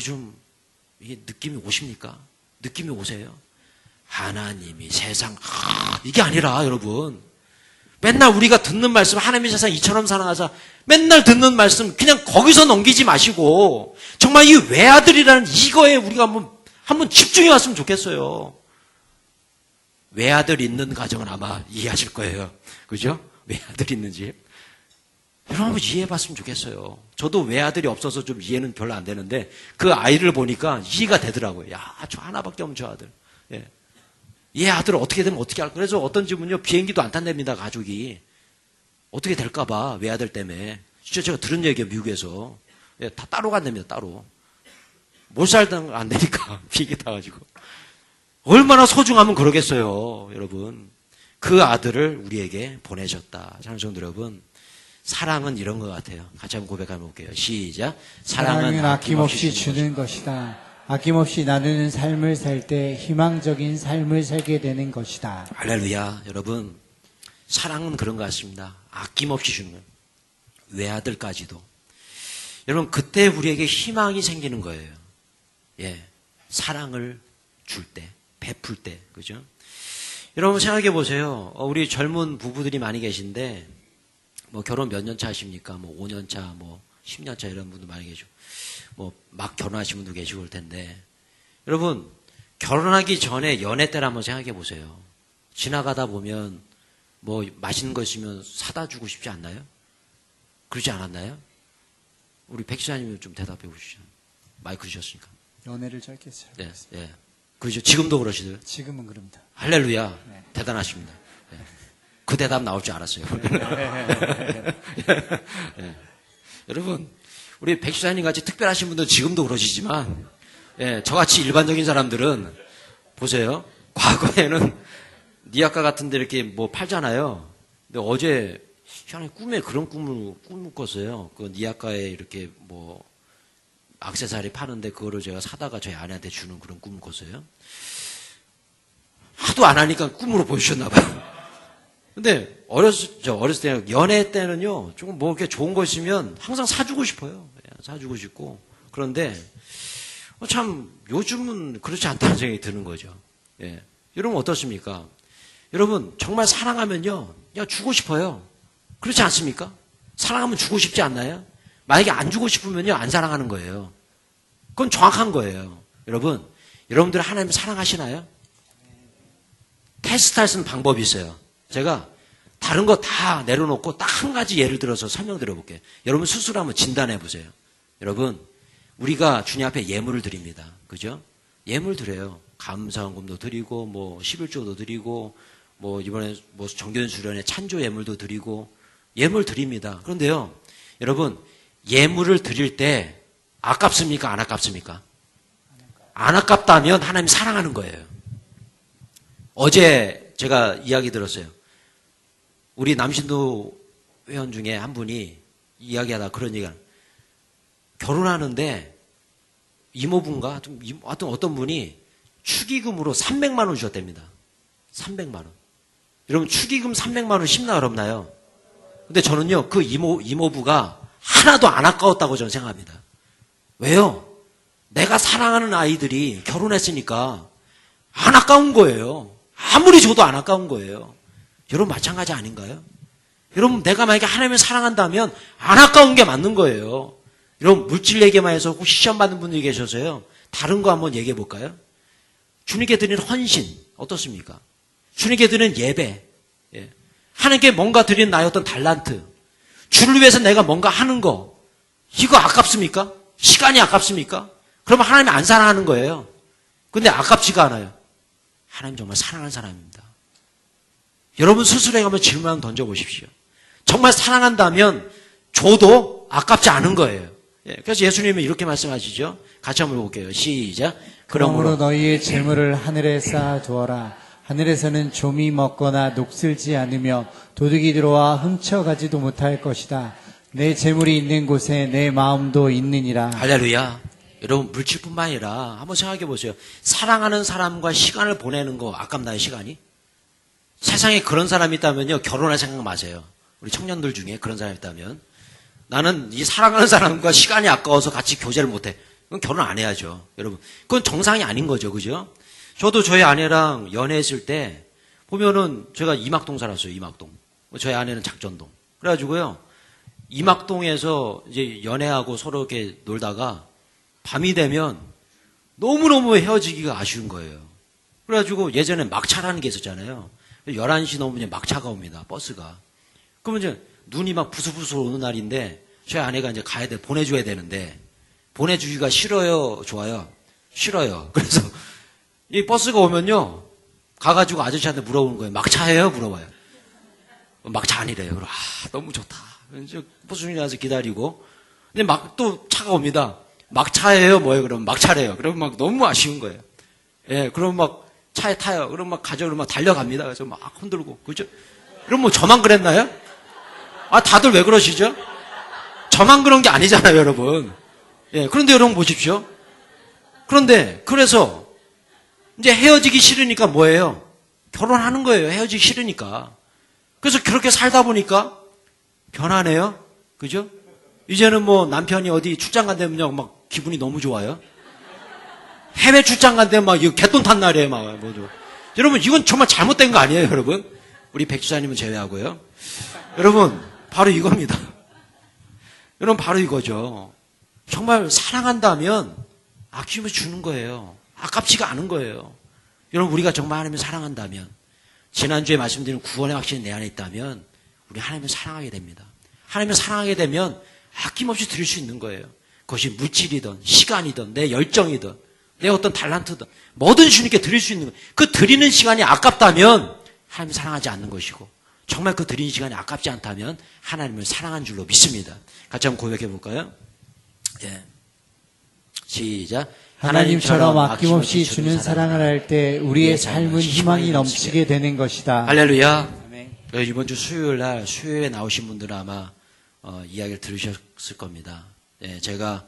이게 느낌이 오십니까? 느낌이 오세요? 하나님이 세상, 이게 아니라, 여러분. 맨날 우리가 듣는 말씀, 하나님이 세상 이처럼 사랑하사, 맨날 듣는 말씀, 그냥 거기서 넘기지 마시고, 정말 이 외아들이라는 이거에 우리가 한번 집중해 왔으면 좋겠어요. 외아들 있는 가정은 아마 이해하실 거예요. 그죠? 외아들 있는 집. 여러분 한번 이해해 봤으면 좋겠어요. 저도 외아들이 없어서 좀 이해는 별로 안 되는데, 그 아이를 보니까 이해가 되더라고요. 야, 저 하나밖에 없는 저 아들. 예. 얘 아들 어떻게 되면 어떻게 할까? 그래서 어떤 집은요, 비행기도 안 탄답니다, 가족이. 어떻게 될까봐, 외아들 때문에. 진짜 제가 들은 얘기예요, 미국에서. 예, 다 따로 간답니다, 따로. 못 살다 안 되니까, 비행기 타가지고. 얼마나 소중하면 그러겠어요, 여러분. 그 아들을 우리에게 보내셨다. 장성도 여러분, 사랑은 이런 것 같아요. 같이 한번 고백해 볼게요. 시작. 사랑은 아낌없이 주는 것이다. 아낌없이 나누는 삶을 살 때 희망적인 삶을 살게 되는 것이다. 할렐루야. 여러분, 사랑은 그런 것 같습니다. 아낌없이 주는 거예요. 외아들까지도. 여러분, 그때 우리에게 희망이 생기는 거예요. 예. 사랑을 줄 때, 베풀 때, 그죠? 여러분 생각해 보세요. 우리 젊은 부부들이 많이 계신데, 결혼 몇 년 차 하십니까? 5년 차, 10년 차 이런 분도 많이 계시고, 뭐, 막 결혼하신 분도 계시고 올 텐데, 여러분, 결혼하기 전에 연애 때를 한번 생각해 보세요. 지나가다 보면, 뭐, 맛있는 거 있으면 사다 주고 싶지 않나요? 그러지 않았나요? 우리 백 기자님이 좀 대답해 보시죠. 마이크 주셨으니까. 연애를 짧게 했어요. 네, 예. 그러죠. 지금도 그러시더라고요. 지금은 그럽니다. 할렐루야. 네. 대단하십니다. 예. 그 대답 나올 줄 알았어요. 예. 여러분, 우리 백수사님 같이 특별하신 분들은 지금도 그러시지만, 예, 저같이 일반적인 사람들은, 보세요. 과거에는 니아까 같은 데 이렇게 뭐 팔잖아요. 근데 어제, 희한하게 꿈에 그런 꿈을 꿨어요. 그 니아까에 이렇게 뭐, 액세서리 파는데 그거를 제가 사다가 저희 아내한테 주는 그런 꿈을 꿨어요. 하도 안 하니까 꿈으로 보여주셨나 봐요. 근데 어렸을 때 연애 때는요, 조금 뭐 이렇게 좋은 거 있으면 항상 사주고 싶어요. 사주고 싶고. 그런데 참 요즘은 그렇지 않다는 생각이 드는 거죠. 예. 여러분 어떻습니까? 여러분 정말 사랑하면요, 그냥 주고 싶어요. 그렇지 않습니까? 사랑하면 주고 싶지 않나요? 만약에 안 주고 싶으면요, 안 사랑하는 거예요. 그건 정확한 거예요. 여러분, 여러분들 하나님 사랑하시나요? 테스트할 수 있는 방법이 있어요. 제가 다른 거 다 내려놓고 딱 한 가지 예를 들어서 설명드려 볼게요. 여러분 스스로 한번 진단해 보세요. 여러분, 우리가 주님 앞에 예물을 드립니다. 그죠? 예물 드려요. 감사헌금도 드리고, 뭐 11조도 드리고, 뭐 이번에 뭐 정교연 수련회 찬조 예물도 드리고, 예물 드립니다. 그런데요, 여러분, 예물을 드릴 때 아깝습니까? 안 아깝습니까? 안 아깝다면 하나님 사랑하는 거예요. 어제 제가 이야기 들었어요. 우리 남신도 회원 중에 한 분이 이야기하다 그런 얘기가, 결혼하는데 이모분가 하여튼 어떤 분이 축의금으로 300만 원 주셨답니다. 300만 원. 여러분 축의금 300만 원 쉽나 어렵나요? 근데 저는요, 그 이모부가 하나도 안 아까웠다고 저는 생각합니다. 왜요? 내가 사랑하는 아이들이 결혼했으니까 안 아까운 거예요. 아무리 줘도 안 아까운 거예요. 여러분 마찬가지 아닌가요? 여러분 내가 만약에 하나님을 사랑한다면 안 아까운 게 맞는 거예요. 여러분 물질 얘기만 해서 혹시 시험 받는 분들이 계셔서요, 다른 거 한번 얘기해 볼까요? 주님께 드리는 헌신 어떻습니까? 주님께 드리는 예배, 예. 하나님께 뭔가 드리는 나의 어떤 달란트, 주를 위해서 내가 뭔가 하는 거, 이거 아깝습니까? 시간이 아깝습니까? 그러면 하나님이 안 사랑하는 거예요. 근데 아깝지가 않아요. 하나님 정말 사랑하는 사람입니다. 여러분 스스로에게 한번 질문 한번 던져보십시오. 정말 사랑한다면 줘도 아깝지 않은 거예요. 예, 그래서 예수님은 이렇게 말씀하시죠. 같이 한번 볼게요. 시작. 그러므로 너희의 재물을 하늘에 쌓아두어라. 하늘에서는 좀이 먹거나 녹슬지 않으며 도둑이 들어와 훔쳐가지도 못할 것이다. 내 재물이 있는 곳에 내 마음도 있느니라. 할렐루야. 여러분 물질뿐만 아니라 한번 생각해 보세요. 사랑하는 사람과 시간을 보내는 거 아깝나요, 시간이? 세상에 그런 사람이 있다면요, 결혼할 생각 마세요. 우리 청년들 중에 그런 사람이 있다면, 나는 이 사랑하는 사람과 시간이 아까워서 같이 교제를 못해. 그건 결혼 안 해야죠. 여러분, 그건 정상이 아닌 거죠. 그죠? 저도 저희 아내랑 연애했을 때 보면은 제가 이막동 살았어요. 이막동. 저희 아내는 작전동. 그래가지고요, 이막동에서 이제 연애하고 서로 이렇게 놀다가 밤이 되면 너무너무 헤어지기가 아쉬운 거예요. 그래가지고 예전에 막차라는 게 있었잖아요. 11시 넘으면 막차가 옵니다. 버스가. 그러면 이제 눈이 막 부슬부슬 오는 날인데 저희 아내가 이제 가야 돼, 보내줘야 되는데, 보내주기가 싫어요? 좋아요? 싫어요. 그래서 이 버스가 오면요, 가가지고 아저씨한테 물어보는 거예요. 막차예요? 물어봐요. 막차 아니래요. 그럼 너무 좋다. 이제 버스 중에 가서 기다리고, 근데 막 또 차가 옵니다. 막차예요? 뭐예요? 그러면 막차래요. 그러면 막 너무 아쉬운 거예요. 예, 그럼 막 차에 타요. 그럼 막 가죠. 막 달려갑니다. 그래서 막 흔들고, 그죠? 그럼 뭐 저만 그랬나요? 다들 왜 그러시죠? 저만 그런 게 아니잖아요, 여러분. 예, 그런데 여러분 보십시오. 그런데, 그래서, 이제 헤어지기 싫으니까 뭐예요? 결혼하는 거예요. 헤어지기 싫으니까. 그래서 그렇게 살다 보니까 변하네요. 그죠? 이제는 뭐 남편이 어디 출장 간다면요, 막 기분이 너무 좋아요. 해외 출장 간다면 막 이거 개돈 탄 날이에요, 막. 뭐죠. 여러분, 이건 정말 잘못된 거 아니에요, 여러분? 우리 백주사님은 제외하고요. 여러분, 바로 이겁니다. 여러분 바로 이거죠. 정말 사랑한다면 아낌없이 주는 거예요. 아깝지가 않은 거예요. 여러분 우리가 정말 하나님을 사랑한다면 지난주에 말씀드린 구원의 확신이 내 안에 있다면 우리 하나님을 사랑하게 됩니다. 하나님을 사랑하게 되면 아낌없이 드릴 수 있는 거예요. 그것이 물질이든 시간이든 내 열정이든 내 어떤 달란트든 뭐든 주님께 드릴 수 있는 거예요. 그 드리는 시간이 아깝다면 하나님을 사랑하지 않는 것이고 정말 그 드리는 시간이 아깝지 않다면 하나님을 사랑한 줄로 믿습니다. 같이 한번 고백해 볼까요? 예. 시작. 하나님처럼 아낌없이 주는 사랑을 할 때 우리의 삶은 희망이 넘치게 되는 것이다. 할렐루야. 아멘. 이번 주 수요일 날 수요일에 나오신 분들은 아마 이야기를 들으셨을 겁니다. 예, 제가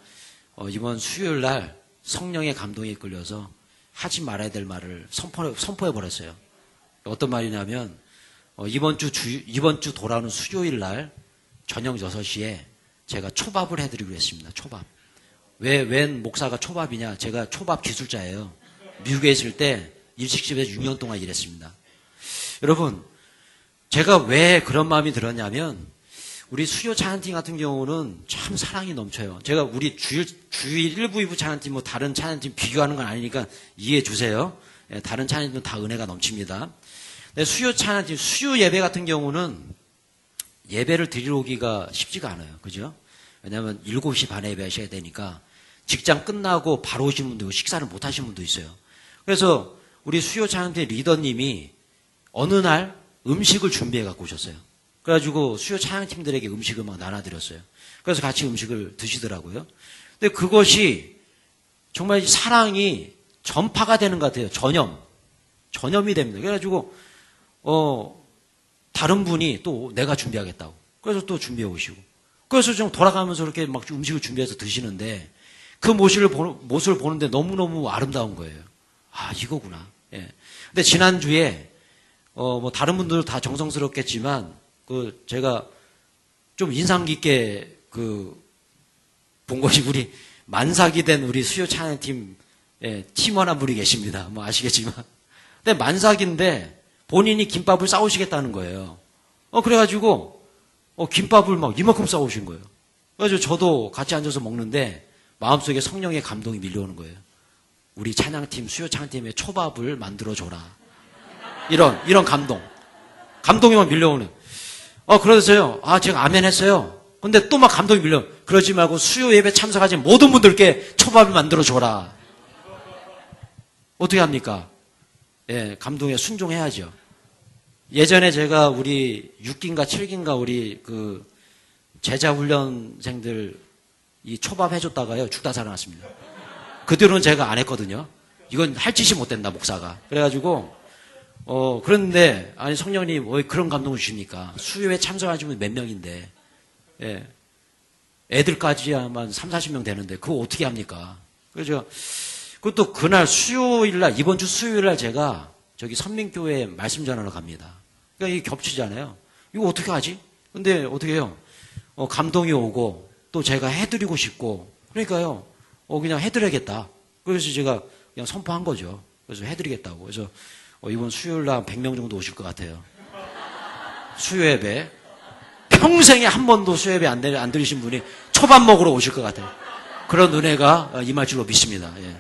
이번 수요일 날 성령의 감동에 이끌려서 하지 말아야 될 말을 선포해 버렸어요. 어떤 말이냐면 이번 주 돌아오는 수요일 날 저녁 6시에 제가 초밥을 해드리기로 했습니다. 초밥. 웬 목사가 초밥이냐? 제가 초밥 기술자예요. 미국에 있을 때 일식집에서 6년 동안 일했습니다. 여러분, 제가 왜 그런 마음이 들었냐면 우리 수요 찬양팀 같은 경우는 참 사랑이 넘쳐요. 제가 우리 주일 1부, 2부 찬양팀 다른 찬양팀 비교하는 건 아니니까 이해해 주세요. 다른 찬양팀은 다 은혜가 넘칩니다. 근데 수요 찬양팀, 수요 예배 같은 경우는 예배를 드리러 오기가 쉽지가 않아요. 그죠? 왜냐하면 7시 반에 예배하셔야 되니까 직장 끝나고 바로 오시는 분도 있고 식사를 못 하시는 분도 있어요. 그래서 우리 수요 찬양팀 리더님이 어느 날 음식을 준비해 갖고 오셨어요. 그래가지고 수요 찬양팀들에게 음식을 막 나눠드렸어요. 그래서 같이 음식을 드시더라고요. 근데 그것이 정말 사랑이 전파가 되는 것 같아요. 전염이 됩니다. 그래가지고 다른 분이 또 내가 준비하겠다고. 그래서 또 준비해 오시고. 그래서 좀 돌아가면서 이렇게 막 음식을 준비해서 드시는데 그 모습을 보는데 너무너무 아름다운 거예요. 아, 이거구나. 예. 근데 지난주에 다른 분들도 다 정성스럽겠지만 제가 좀 인상 깊게 본 것이 우리 만삭이 된 우리 수요 찬양팀 팀원 한 분이 계십니다. 뭐 아시겠지만. 근데 만삭인데 본인이 김밥을 싸우시겠다는 거예요. 그래가지고 김밥을 막 이만큼 싸우신 거예요. 그래서 저도 같이 앉아서 먹는데 마음속에 성령의 감동이 밀려오는 거예요. 우리 찬양팀, 수요 찬양팀에 초밥을 만들어줘라. 이런 감동이 막 밀려오는. 그래서요, 제가 아멘 했어요. 근데 또 막 감동이 밀려. 그러지 말고 수요 예배 참석하신 모든 분들께 초밥을 만들어줘라. 어떻게 합니까? 예, 감동에 순종해야죠. 예전에 제가 우리 6기인가 7기인가 우리 제자 훈련생들 이 초밥 해줬다가요, 죽다 살아났습니다. 그 뒤로는 제가 안 했거든요. 이건 할 짓이 못 된다, 목사가. 그래가지고, 그런데, 아니, 성령님, 왜 그런 감동을 주십니까? 수요에 참석하시면 몇 명인데, 예. 애들까지야만 30-40명 되는데, 그거 어떻게 합니까? 그래서, 그것도 그날 이번 주 수요일 날 제가 저기 선민교회에 말씀 전하러 갑니다. 그러니까 이게 겹치잖아요. 이거 어떻게 하지? 근데 어떻게 해요? 감동이 오고, 또 제가 해드리고 싶고, 그러니까요, 그냥 해드려야겠다. 그래서 제가 그냥 선포한 거죠. 그래서 해드리겠다고. 그래서 이번 수요일 날 100명 정도 오실 것 같아요. 수요예배. 평생에 한 번도 수요예배 안 들으신 분이 초밥 먹으러 오실 것 같아요. 그런 은혜가 임할 줄로 믿습니다. 예.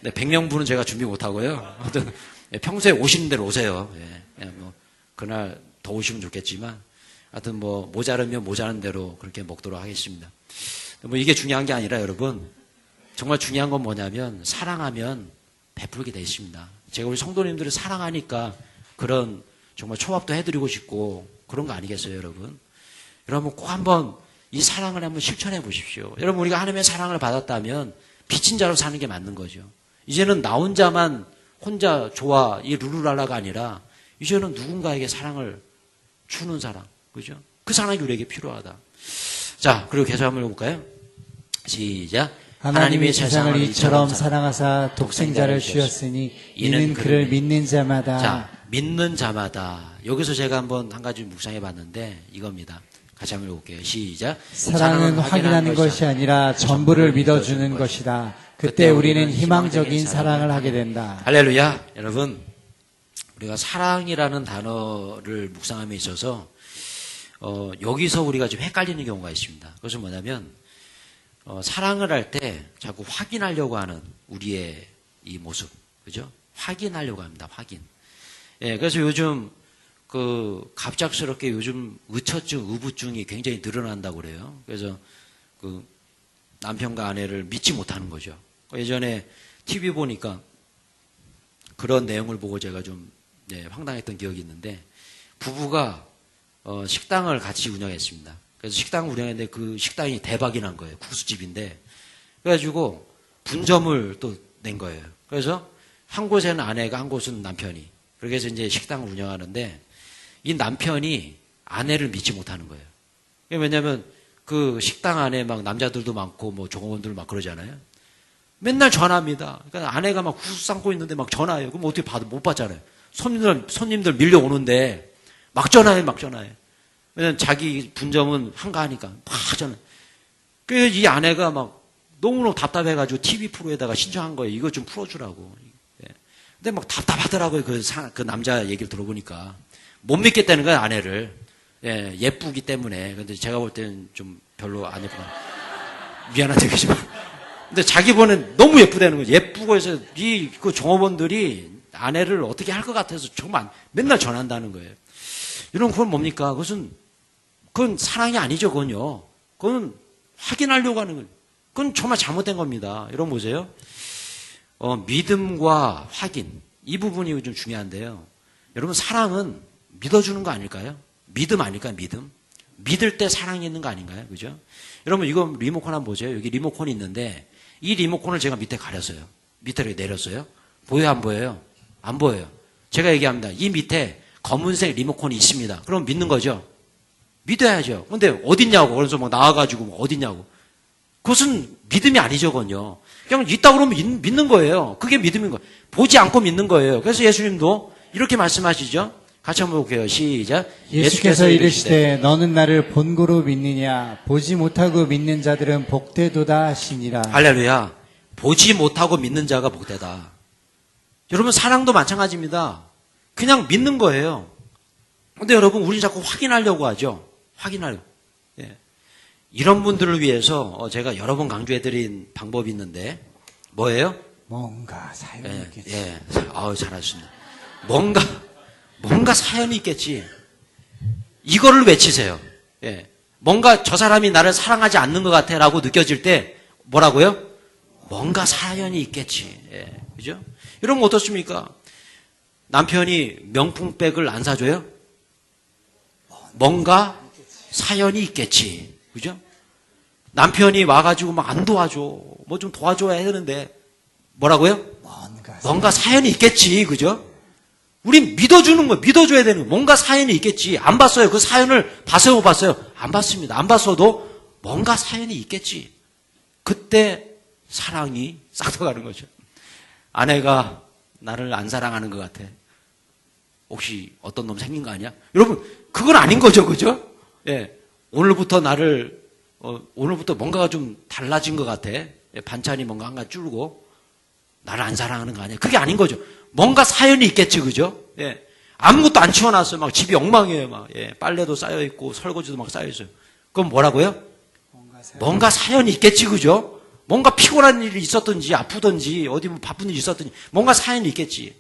네, 100명분은 제가 준비 못하고요. 아무튼 평소에 오시는 대로 오세요. 예. 그날 더 오시면 좋겠지만 하여튼 모자르면 모자란 대로 그렇게 먹도록 하겠습니다. 이게 중요한 게 아니라 여러분, 정말 중요한 건 뭐냐면 사랑하면 베풀게 돼 있습니다. 제가 우리 성도님들을 사랑하니까 그런 정말 초밥도 해드리고 싶고 그런 거 아니겠어요, 여러분? 여러분 꼭 한번 이 사랑을 한번 실천해 보십시오. 여러분 우리가 하나님의 사랑을 받았다면 빚진 자로 사는 게 맞는 거죠. 이제는 나 혼자 좋아 이 룰루랄라가 아니라 이제는 누군가에게 사랑을 주는 사랑, 그죠? 그 사랑이 우리에게 필요하다. 자, 그리고 계속 한번 해볼까요? 시작. 하나님이 세상을 이처럼 사랑하사 독생자를 주셨으니 이는 그를 믿는 자마다. 자, 믿는 자마다. 여기서 제가 한번 한 가지 묵상해 봤는데 이겁니다. 같이 한번 해볼게요. 시작. 사랑은 확인하는 것이 아니라 전부를 믿어주는 것이다. 그때 우리는 희망적인 사랑을 하게 된다. 할렐루야. 여러분, 우리가 사랑이라는 단어를 묵상함에 있어서 여기서 우리가 좀 헷갈리는 경우가 있습니다. 그것은 뭐냐면, 사랑을 할 때 자꾸 확인하려고 하는 우리의 이 모습. 그죠? 확인하려고 합니다. 확인. 예, 그래서 요즘 갑작스럽게 요즘 의처증, 의부증이 굉장히 늘어난다고 그래요. 그래서 남편과 아내를 믿지 못하는 거죠. 예전에 TV 보니까 그런 내용을 보고 제가 좀 황당했던 기억이 있는데, 부부가 식당을 같이 운영했습니다. 그래서 식당을 운영했는데 그 식당이 대박이 난 거예요. 국수집인데. 그래가지고 분점을 또 낸 거예요. 그래서 한 곳에는 아내가, 한 곳은 남편이. 그렇게 해서 이제 식당을 운영하는데, 이 남편이 아내를 믿지 못하는 거예요. 왜냐면 그 식당 안에 막 남자들도 많고 뭐 종업원들 막 그러잖아요. 맨날 전화합니다. 그러니까 아내가 막 국수 삶고 있는데 막 전화해요. 그럼 어떻게 못 받잖아요. 손님들 밀려오는데 막 전화해. 왜냐면 자기 분점은 한가하니까 막 전화해. 그래서 이 아내가 막 너무너무 답답해가지고 TV 프로에다가 신청한 거예요. 이거 좀 풀어주라고. 근데 막 답답하더라고요. 그 남자 얘기를 들어보니까. 못 믿겠다는 거예요, 아내를. 예쁘기 때문에. 근데 제가 볼 때는 좀 별로 안 예쁘다. 미안한 얘기지만. 근데 자기 보는 너무 예쁘다는 거죠. 예쁘고 해서 그 종업원들이 아내를 어떻게 할 것 같아서 정말 맨날 전한다는 거예요. 이런 그건 뭡니까? 그건 사랑이 아니죠, 그건요. 그건 확인하려고 하는 거예요. 그건 정말 잘못된 겁니다. 여러분 보세요. 믿음과 확인. 이 부분이 좀 중요한데요. 여러분, 사랑은 믿어주는 거 아닐까요? 믿음 아닐까요? 믿음. 믿을 때 사랑이 있는 거 아닌가요? 그죠? 여러분, 이거 리모컨 한번 보세요. 여기 리모컨이 있는데, 이 리모컨을 제가 밑에 가렸어요. 밑에 내렸어요. 보여요, 안 보여요? 안 보여요. 제가 얘기합니다. 이 밑에 검은색 리모컨이 있습니다. 그럼 믿는 거죠? 믿어야죠. 근데 어딨냐고. 그래서 막 나와가지고 어딨냐고. 그것은 믿음이 아니죠, 그건요. 그냥 있다 그러면 믿는 거예요. 그게 믿음인 거예요. 보지 않고 믿는 거예요. 그래서 예수님도 이렇게 말씀하시죠. 같이 한번 볼게요. 시작. 예수께서 이르시되 너는 나를 본고로 믿느냐 보지 못하고 믿는 자들은 복되도다 하시니라. 할렐루야. 보지 못하고 믿는 자가 복되다. 여러분, 사랑도 마찬가지입니다. 그냥 믿는 거예요. 근데 여러분, 우리 자꾸 확인하려고 하죠. 확인하려고. 이런 분들을 위해서 제가 여러 번 강조해드린 방법이 있는데, 뭐예요? 뭔가 사연이 있겠지. 잘하셨습니다. 뭔가 사연이 있겠지. 이거를 외치세요. 뭔가 저 사람이 나를 사랑하지 않는 것 같아 라고 느껴질 때, 뭐라고요? 뭔가 사연이 있겠지. 그죠? 여러분, 어떻습니까? 남편이 명품백을 안 사줘요? 뭔가 사연이 있겠지. 그죠? 남편이 와가지고 막 안 도와줘. 뭐 좀 도와줘야 되는데. 뭐라고요? 뭔가 사연이 있겠지. 그죠? 우린 믿어주는 거예요. 믿어줘야 되는 거예요. 뭔가 사연이 있겠지. 안 봤어요. 그 사연을 봤어요? 못 봤어요? 안 봤습니다. 안 봤어도 뭔가 사연이 있겠지. 그때 사랑이 싹터가는 거죠. 아내가 나를 안 사랑하는 것 같아. 혹시 어떤 놈 생긴 거 아니야? 여러분, 그건 아닌 거죠. 그죠? 오늘부터 오늘부터 뭔가가 좀 달라진 것 같아. 반찬이 뭔가 한가 줄고, 나를 안 사랑하는 거 아니야? 그게 아닌 거죠. 뭔가 사연이 있겠지, 그죠? 아무것도 안 치워놨어요. 막 집이 엉망이에요. 막, 빨래도 쌓여있고, 설거지도 막 쌓여있어요. 그럼 뭐라고요? 뭔가 사연이 있겠지, 그죠? 뭔가 피곤한 일이 있었든지, 아프든지, 어디 뭐 바쁜 일이 있었든지, 뭔가 사연이 있겠지.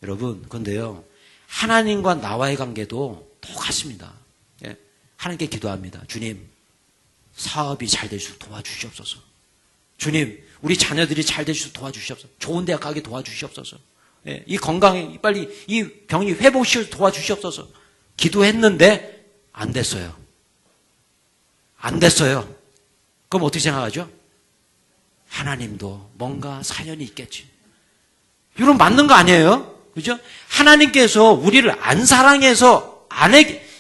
여러분, 근데요, 하나님과 나와의 관계도 똑같습니다. 하나님께 기도합니다. 주님, 사업이 잘 될 수 있도록 도와주시옵소서. 주님, 우리 자녀들이 잘 될 수 있도록 도와주시옵소서. 좋은 대학 가게 도와주시옵소서. 이 건강에 빨리 이 병이 회복시켜 도와주시옵소서. 기도했는데 안 됐어요. 안 됐어요. 그럼 어떻게 생각하죠? 하나님도 뭔가 사연이 있겠지. 이건 맞는 거 아니에요? 그죠? 하나님께서 우리를 안 사랑해서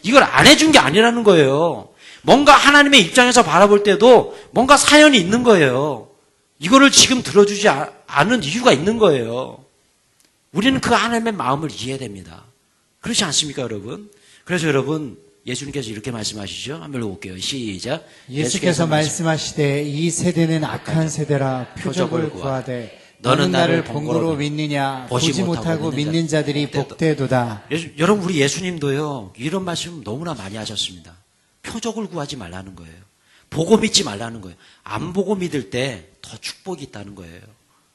이걸 안 해준 게 아니라는 거예요. 뭔가 하나님의 입장에서 바라볼 때도 뭔가 사연이 있는 거예요. 이거를 지금 들어주지 않은 이유가 있는 거예요. 우리는 그 하나님의 마음을 이해해야 됩니다. 그렇지 않습니까, 여러분? 그래서 여러분, 예수님께서 이렇게 말씀하시죠. 한번 읽어볼게요. 시작. 예수께서 말씀하시되 이 세대는 악한 세대라 표적을 구하되 너는 나를 본고로 믿느냐 보지 못하고 믿는 자들이 복되도다. 여러분, 우리 예수님도요, 이런 말씀 너무나 많이 하셨습니다. 표적을 구하지 말라는 거예요. 보고 믿지 말라는 거예요. 안 보고 믿을 때 더 축복이 있다는 거예요.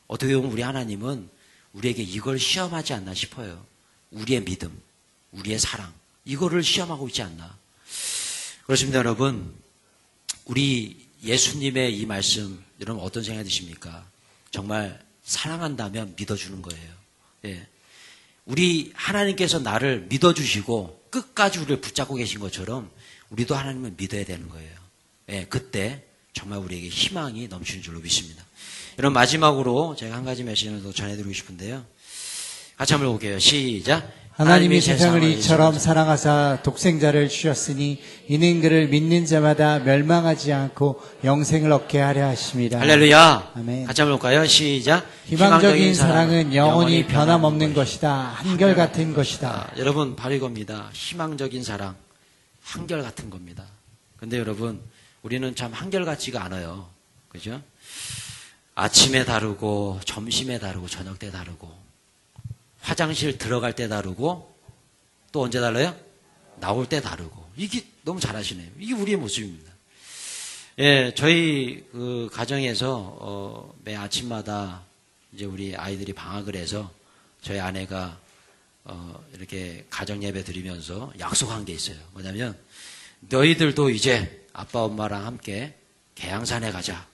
어떻게 보면 우리 하나님은 우리에게 이걸 시험하지 않나 싶어요. 우리의 믿음, 우리의 사랑, 이거를 시험하고 있지 않나. 그렇습니다, 여러분. 우리 예수님의 이 말씀, 여러분 어떤 생각이 드십니까? 정말 사랑한다면 믿어주는 거예요. 예. 우리 하나님께서 나를 믿어주시고 끝까지 우리를 붙잡고 계신 것처럼 우리도 하나님을 믿어야 되는 거예요. 예, 그때 정말 우리에게 희망이 넘치는 줄로 믿습니다. 여러분 마지막으로 제가 한 가지 메시지를 더 전해드리고 싶은데요. 같이 한번 볼게요. 시작. 하나님이 세상을 이처럼 사랑하사 독생자를 주셨으니 이는 그를 믿는 자마다 멸망하지 않고 영생을 얻게 하려 하심이라. 할렐루야. 아멘. 같이 한번 볼까요? 시작. 희망적인 사랑은 영원히 변함없는 것이다. 한결같은 것이다. 여러분 바로 이겁니다. 희망적인 사랑, 한결같은 겁니다. 근데 여러분 우리는 참 한결같지가 않아요. 그죠? 아침에 다르고 점심에 다르고 저녁 때 다르고 화장실 들어갈 때 다르고 또 언제 달라요? 나올 때 다르고. 이게 너무 잘하시네요. 이게 우리의 모습입니다. 예, 저희 그 가정에서 매 아침마다 이제 우리 아이들이 방학을 해서 저희 아내가 이렇게 가정 예배 드리면서 약속한 게 있어요. 뭐냐면 너희들도 이제 아빠 엄마랑 함께 계양산에 가자.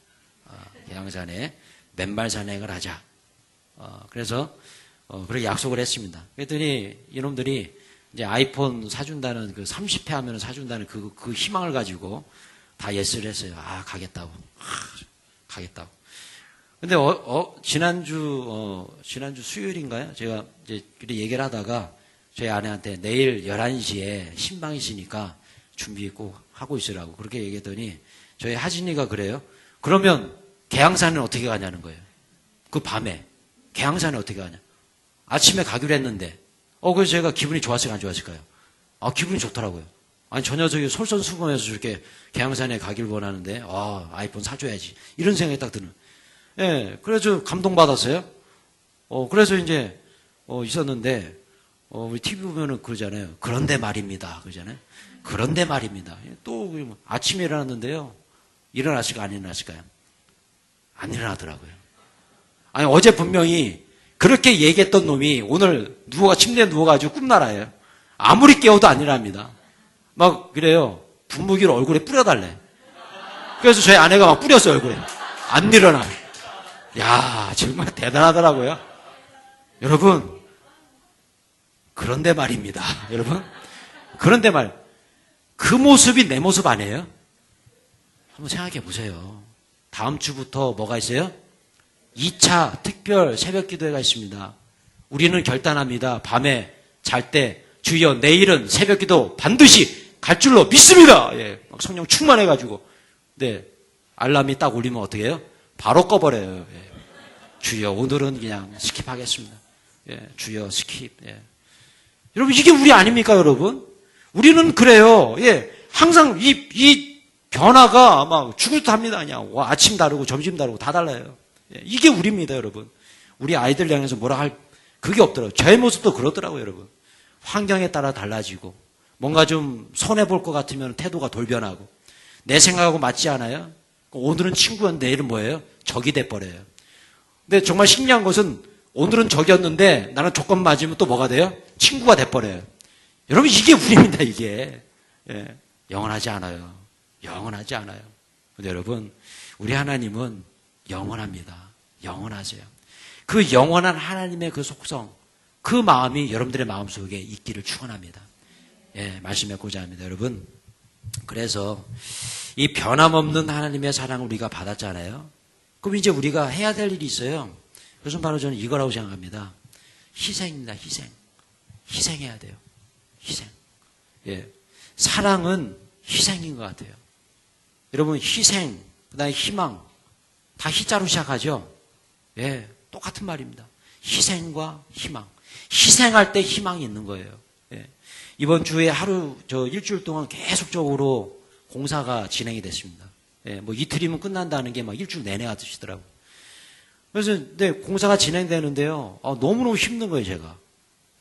계양산에 맨발 산행을 하자. 그래서 그렇게 약속을 했습니다. 그랬더니 이놈들이 이제 아이폰 사준다는 그 30회 하면 사준다는 그 희망을 가지고 다 예스를 했어요. 아, 가겠다고. 가겠다고. 근데 지난주 수요일인가요? 제가 이제 얘기를 하다가 저희 아내한테 내일 11시에 신방 있으니까 준비 꼭 하고 있으라고 그렇게 얘기했더니 저희 하진이가 그래요. 그러면 계양산은 어떻게 가냐는 거예요. 그 밤에 계양산에 어떻게 가냐. 아침에 가기로 했는데 그래서 제가 기분이 좋았을까요 안 좋았을까요? 기분이 좋더라고요. 아니 저 녀석이 솔선수범해서 저렇게 계양산에 가길 원하는데 아이폰 사줘야지 이런 생각이 딱 드는. 예, 그래서 감동받았어요. 그래서 이제 있었는데 우리 TV 보면은 그러잖아요. 그런데 말입니다. 그러잖아요. 그런데 말입니다. 또 아침에 일어났는데요. 일어났을까 안 일어났을까요? 안 일어나더라고요. 아니 어제 분명히 그렇게 얘기했던 놈이 오늘 침대에 누워가지고 꿈나라예요. 아무리 깨워도 안 일어납니다. 막 그래요. 분무기를 얼굴에 뿌려달래. 그래서 저희 아내가 막 뿌렸어요 얼굴에. 안 일어나. 야 정말 대단하더라고요. 여러분 그런데 말입니다. 여러분 그런데 그 모습이 내 모습 아니에요? 한번 생각해 보세요. 다음 주부터 뭐가 있어요? 2차 특별 새벽 기도회가 있습니다. 우리는 결단합니다. 밤에 잘 때 주여 내일은 새벽 기도 반드시 갈 줄로 믿습니다. 예, 막 성령 충만해가지고. 네, 알람이 딱 울리면 어떻게 해요? 바로 꺼버려요. 예. 주여 오늘은 그냥 스킵하겠습니다. 예, 주여 스킵. 예. 여러분 이게 우리 아닙니까 여러분? 우리는 그래요. 예, 항상 이 변화가 막 죽을 듯 합니다. 그냥 아침 다르고 점심 다르고 다 달라요. 이게 우리입니다, 여러분. 우리 아이들 향해서 뭐라 할 그게 없더라고요. 제 모습도 그렇더라고요, 여러분. 환경에 따라 달라지고 뭔가 좀 손해볼 것 같으면 태도가 돌변하고 내 생각하고 맞지 않아요? 오늘은 친구였는데 내일은 뭐예요? 적이 돼버려요. 근데 정말 신기한 것은 오늘은 적이었는데 나는 조건 맞으면 또 뭐가 돼요? 친구가 돼버려요. 여러분 이게 우리입니다, 이게. 예, 영원하지 않아요. 영원하지 않아요. 근데 여러분 우리 하나님은 영원합니다. 영원하세요. 그 영원한 하나님의 그 속성, 그 마음이 여러분들의 마음속에 있기를 축원합니다. 예, 말씀 맺고자 합니다. 여러분 그래서 이 변함없는 하나님의 사랑을 우리가 받았잖아요. 그럼 이제 우리가 해야 될 일이 있어요. 그것은 바로 저는 이거라고 생각합니다. 희생입니다. 희생해야 돼요. 희생. 예, 사랑은 희생인 것 같아요. 여러분 희생, 그다음에 희망 다 희자로 시작하죠. 예, 똑같은 말입니다. 희생과 희망. 희생할 때 희망이 있는 거예요. 예. 이번 주에 일주일 동안 계속적으로 공사가 진행이 됐습니다. 예, 뭐 이틀이면 끝난다는 게 막 일주일 내내 하시더라고요. 그래서 근데 공사가 진행되는데요. 너무너무 힘든 거예요, 제가.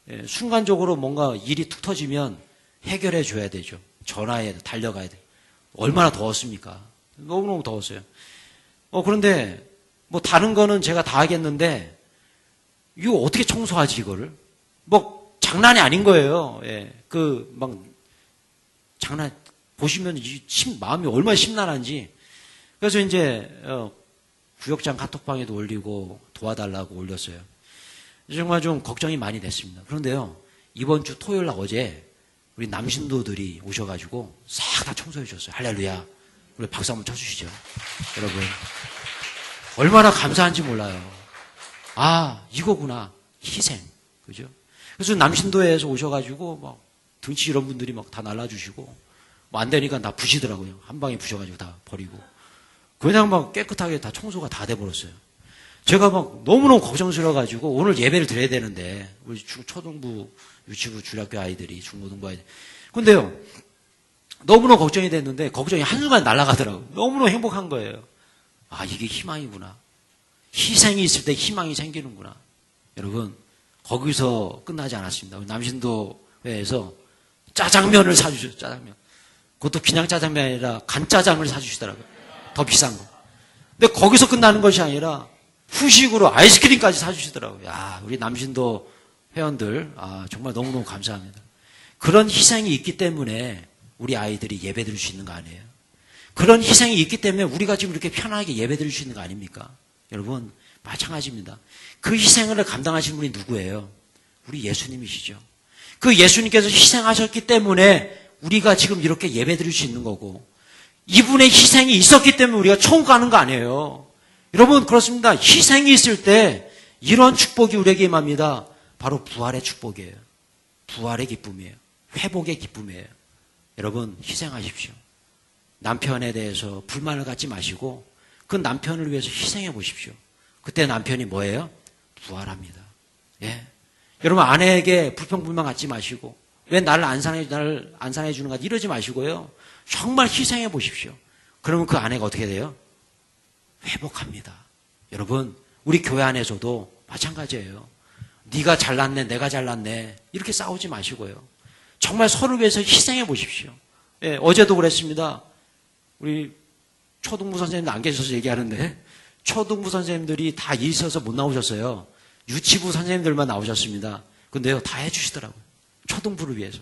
예, 순간적으로 뭔가 일이 툭 터지면 해결해 줘야 되죠. 전화에 달려가야 돼요. 얼마나 더웠습니까? 너무너무 더웠어요. 그런데 뭐 다른 거는 제가 다 하겠는데 이거 어떻게 청소하지 이거를? 뭐 장난이 아닌 거예요. 예. 막 장난 보시면 마음이 얼마나 심란한지. 그래서 이제 구역장 카톡방에도 올리고 도와달라고 올렸어요. 정말 좀 걱정이 많이 됐습니다. 그런데요, 이번 주 토요일 날 어제 우리 남신도들이 오셔가지고 싹 다 청소해 주셨어요. 할렐루야. 우리 박수 한번 쳐주시죠. 여러분. 얼마나 감사한지 몰라요. 아, 이거구나. 희생. 그죠? 그래서 남신도에서 오셔가지고 막 등치 이런 분들이 막 다 날라주시고 뭐 안 되니까 다 부시더라고요. 한 방에 부셔가지고 다 버리고. 그냥 막 깨끗하게 다 청소가 다 돼버렸어요. 제가 막 너무너무 걱정스러워가지고 오늘 예배를 드려야 되는데 우리 초등부, 유치부, 중학교 아이들이, 중고등부 아이들. 근데요, 너무너무 걱정이 됐는데 걱정이 한순간 날아가더라고요. 너무너무 행복한 거예요. 아, 이게 희망이구나. 희생이 있을 때 희망이 생기는구나. 여러분, 거기서 끝나지 않았습니다. 남신도회에서 짜장면을 사주셨어요. 짜장면. 그것도 그냥 짜장면이 아니라 간짜장을 사주시더라고요. 더 비싼 거. 근데 거기서 끝나는 것이 아니라 후식으로 아이스크림까지 사주시더라고요. 야, 우리 남신도 회원들, 정말 너무너무 감사합니다. 그런 희생이 있기 때문에 우리 아이들이 예배 드릴 수 있는 거 아니에요? 그런 희생이 있기 때문에 우리가 지금 이렇게 편하게 예배 드릴 수 있는 거 아닙니까? 여러분, 마찬가지입니다. 그 희생을 감당하신 분이 누구예요? 우리 예수님이시죠. 그 예수님께서 희생하셨기 때문에 우리가 지금 이렇게 예배 드릴 수 있는 거고, 이분의 희생이 있었기 때문에 우리가 천국 가는 거 아니에요. 여러분, 그렇습니다. 희생이 있을 때 이런 축복이 우리에게 임합니다. 바로 부활의 축복이에요. 부활의 기쁨이에요. 회복의 기쁨이에요. 여러분, 희생하십시오. 남편에 대해서 불만을 갖지 마시고 그 남편을 위해서 희생해 보십시오. 그때 남편이 뭐예요? 부활합니다. 예. 여러분, 아내에게 불평불만 갖지 마시고 왜 나를 안 사랑해 주는가 이러지 마시고요. 정말 희생해 보십시오. 그러면 그 아내가 어떻게 돼요? 회복합니다. 여러분, 우리 교회 안에서도 마찬가지예요. 네가 잘났네, 내가 잘났네 이렇게 싸우지 마시고요. 정말 서로 위해서 희생해 보십시오. 예, 어제도 그랬습니다. 우리 초등부 선생님들 안 계셔서 얘기하는데 초등부 선생님들이 다 일 있어서 못 나오셨어요. 유치부 선생님들만 나오셨습니다. 근데요, 다 해주시더라고요. 초등부를 위해서.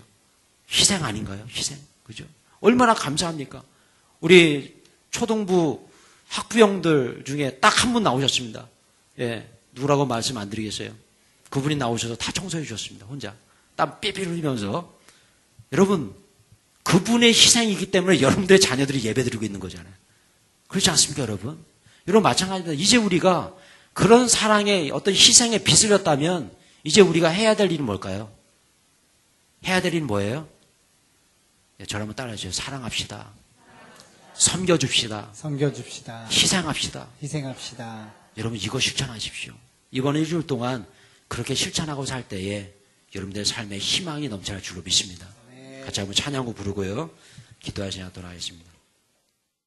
희생 아닌가요? 희생. 그죠? 얼마나 감사합니까? 우리 초등부 학부형들 중에 딱 한 분 나오셨습니다. 예, 누구라고 말씀 안 드리겠어요. 그분이 나오셔서 다 청소해 주셨습니다. 혼자. 땀 삐삐 흘리면서. 여러분, 그분의 희생이기 때문에 여러분들의 자녀들이 예배드리고 있는 거잖아요. 그렇지 않습니까, 여러분? 여러분, 마찬가지입니다. 이제 우리가 그런 사랑의 어떤 희생에 빚을 졌다면 이제 우리가 해야 될 일은 뭘까요? 해야 될 일은 뭐예요? 네, 저를 한번 따라해주세요. 사랑합시다. 섬겨줍시다. 섬겨줍시다. 희생합시다. 희생합시다. 여러분, 이거 실천하십시오. 이번 일주일 동안 그렇게 실천하고 살 때에 여러분들의 삶에 희망이 넘쳐날 줄로 믿습니다. 같이 한번 찬양곡 부르고요. 기도할 시간 하도록 하겠습니다.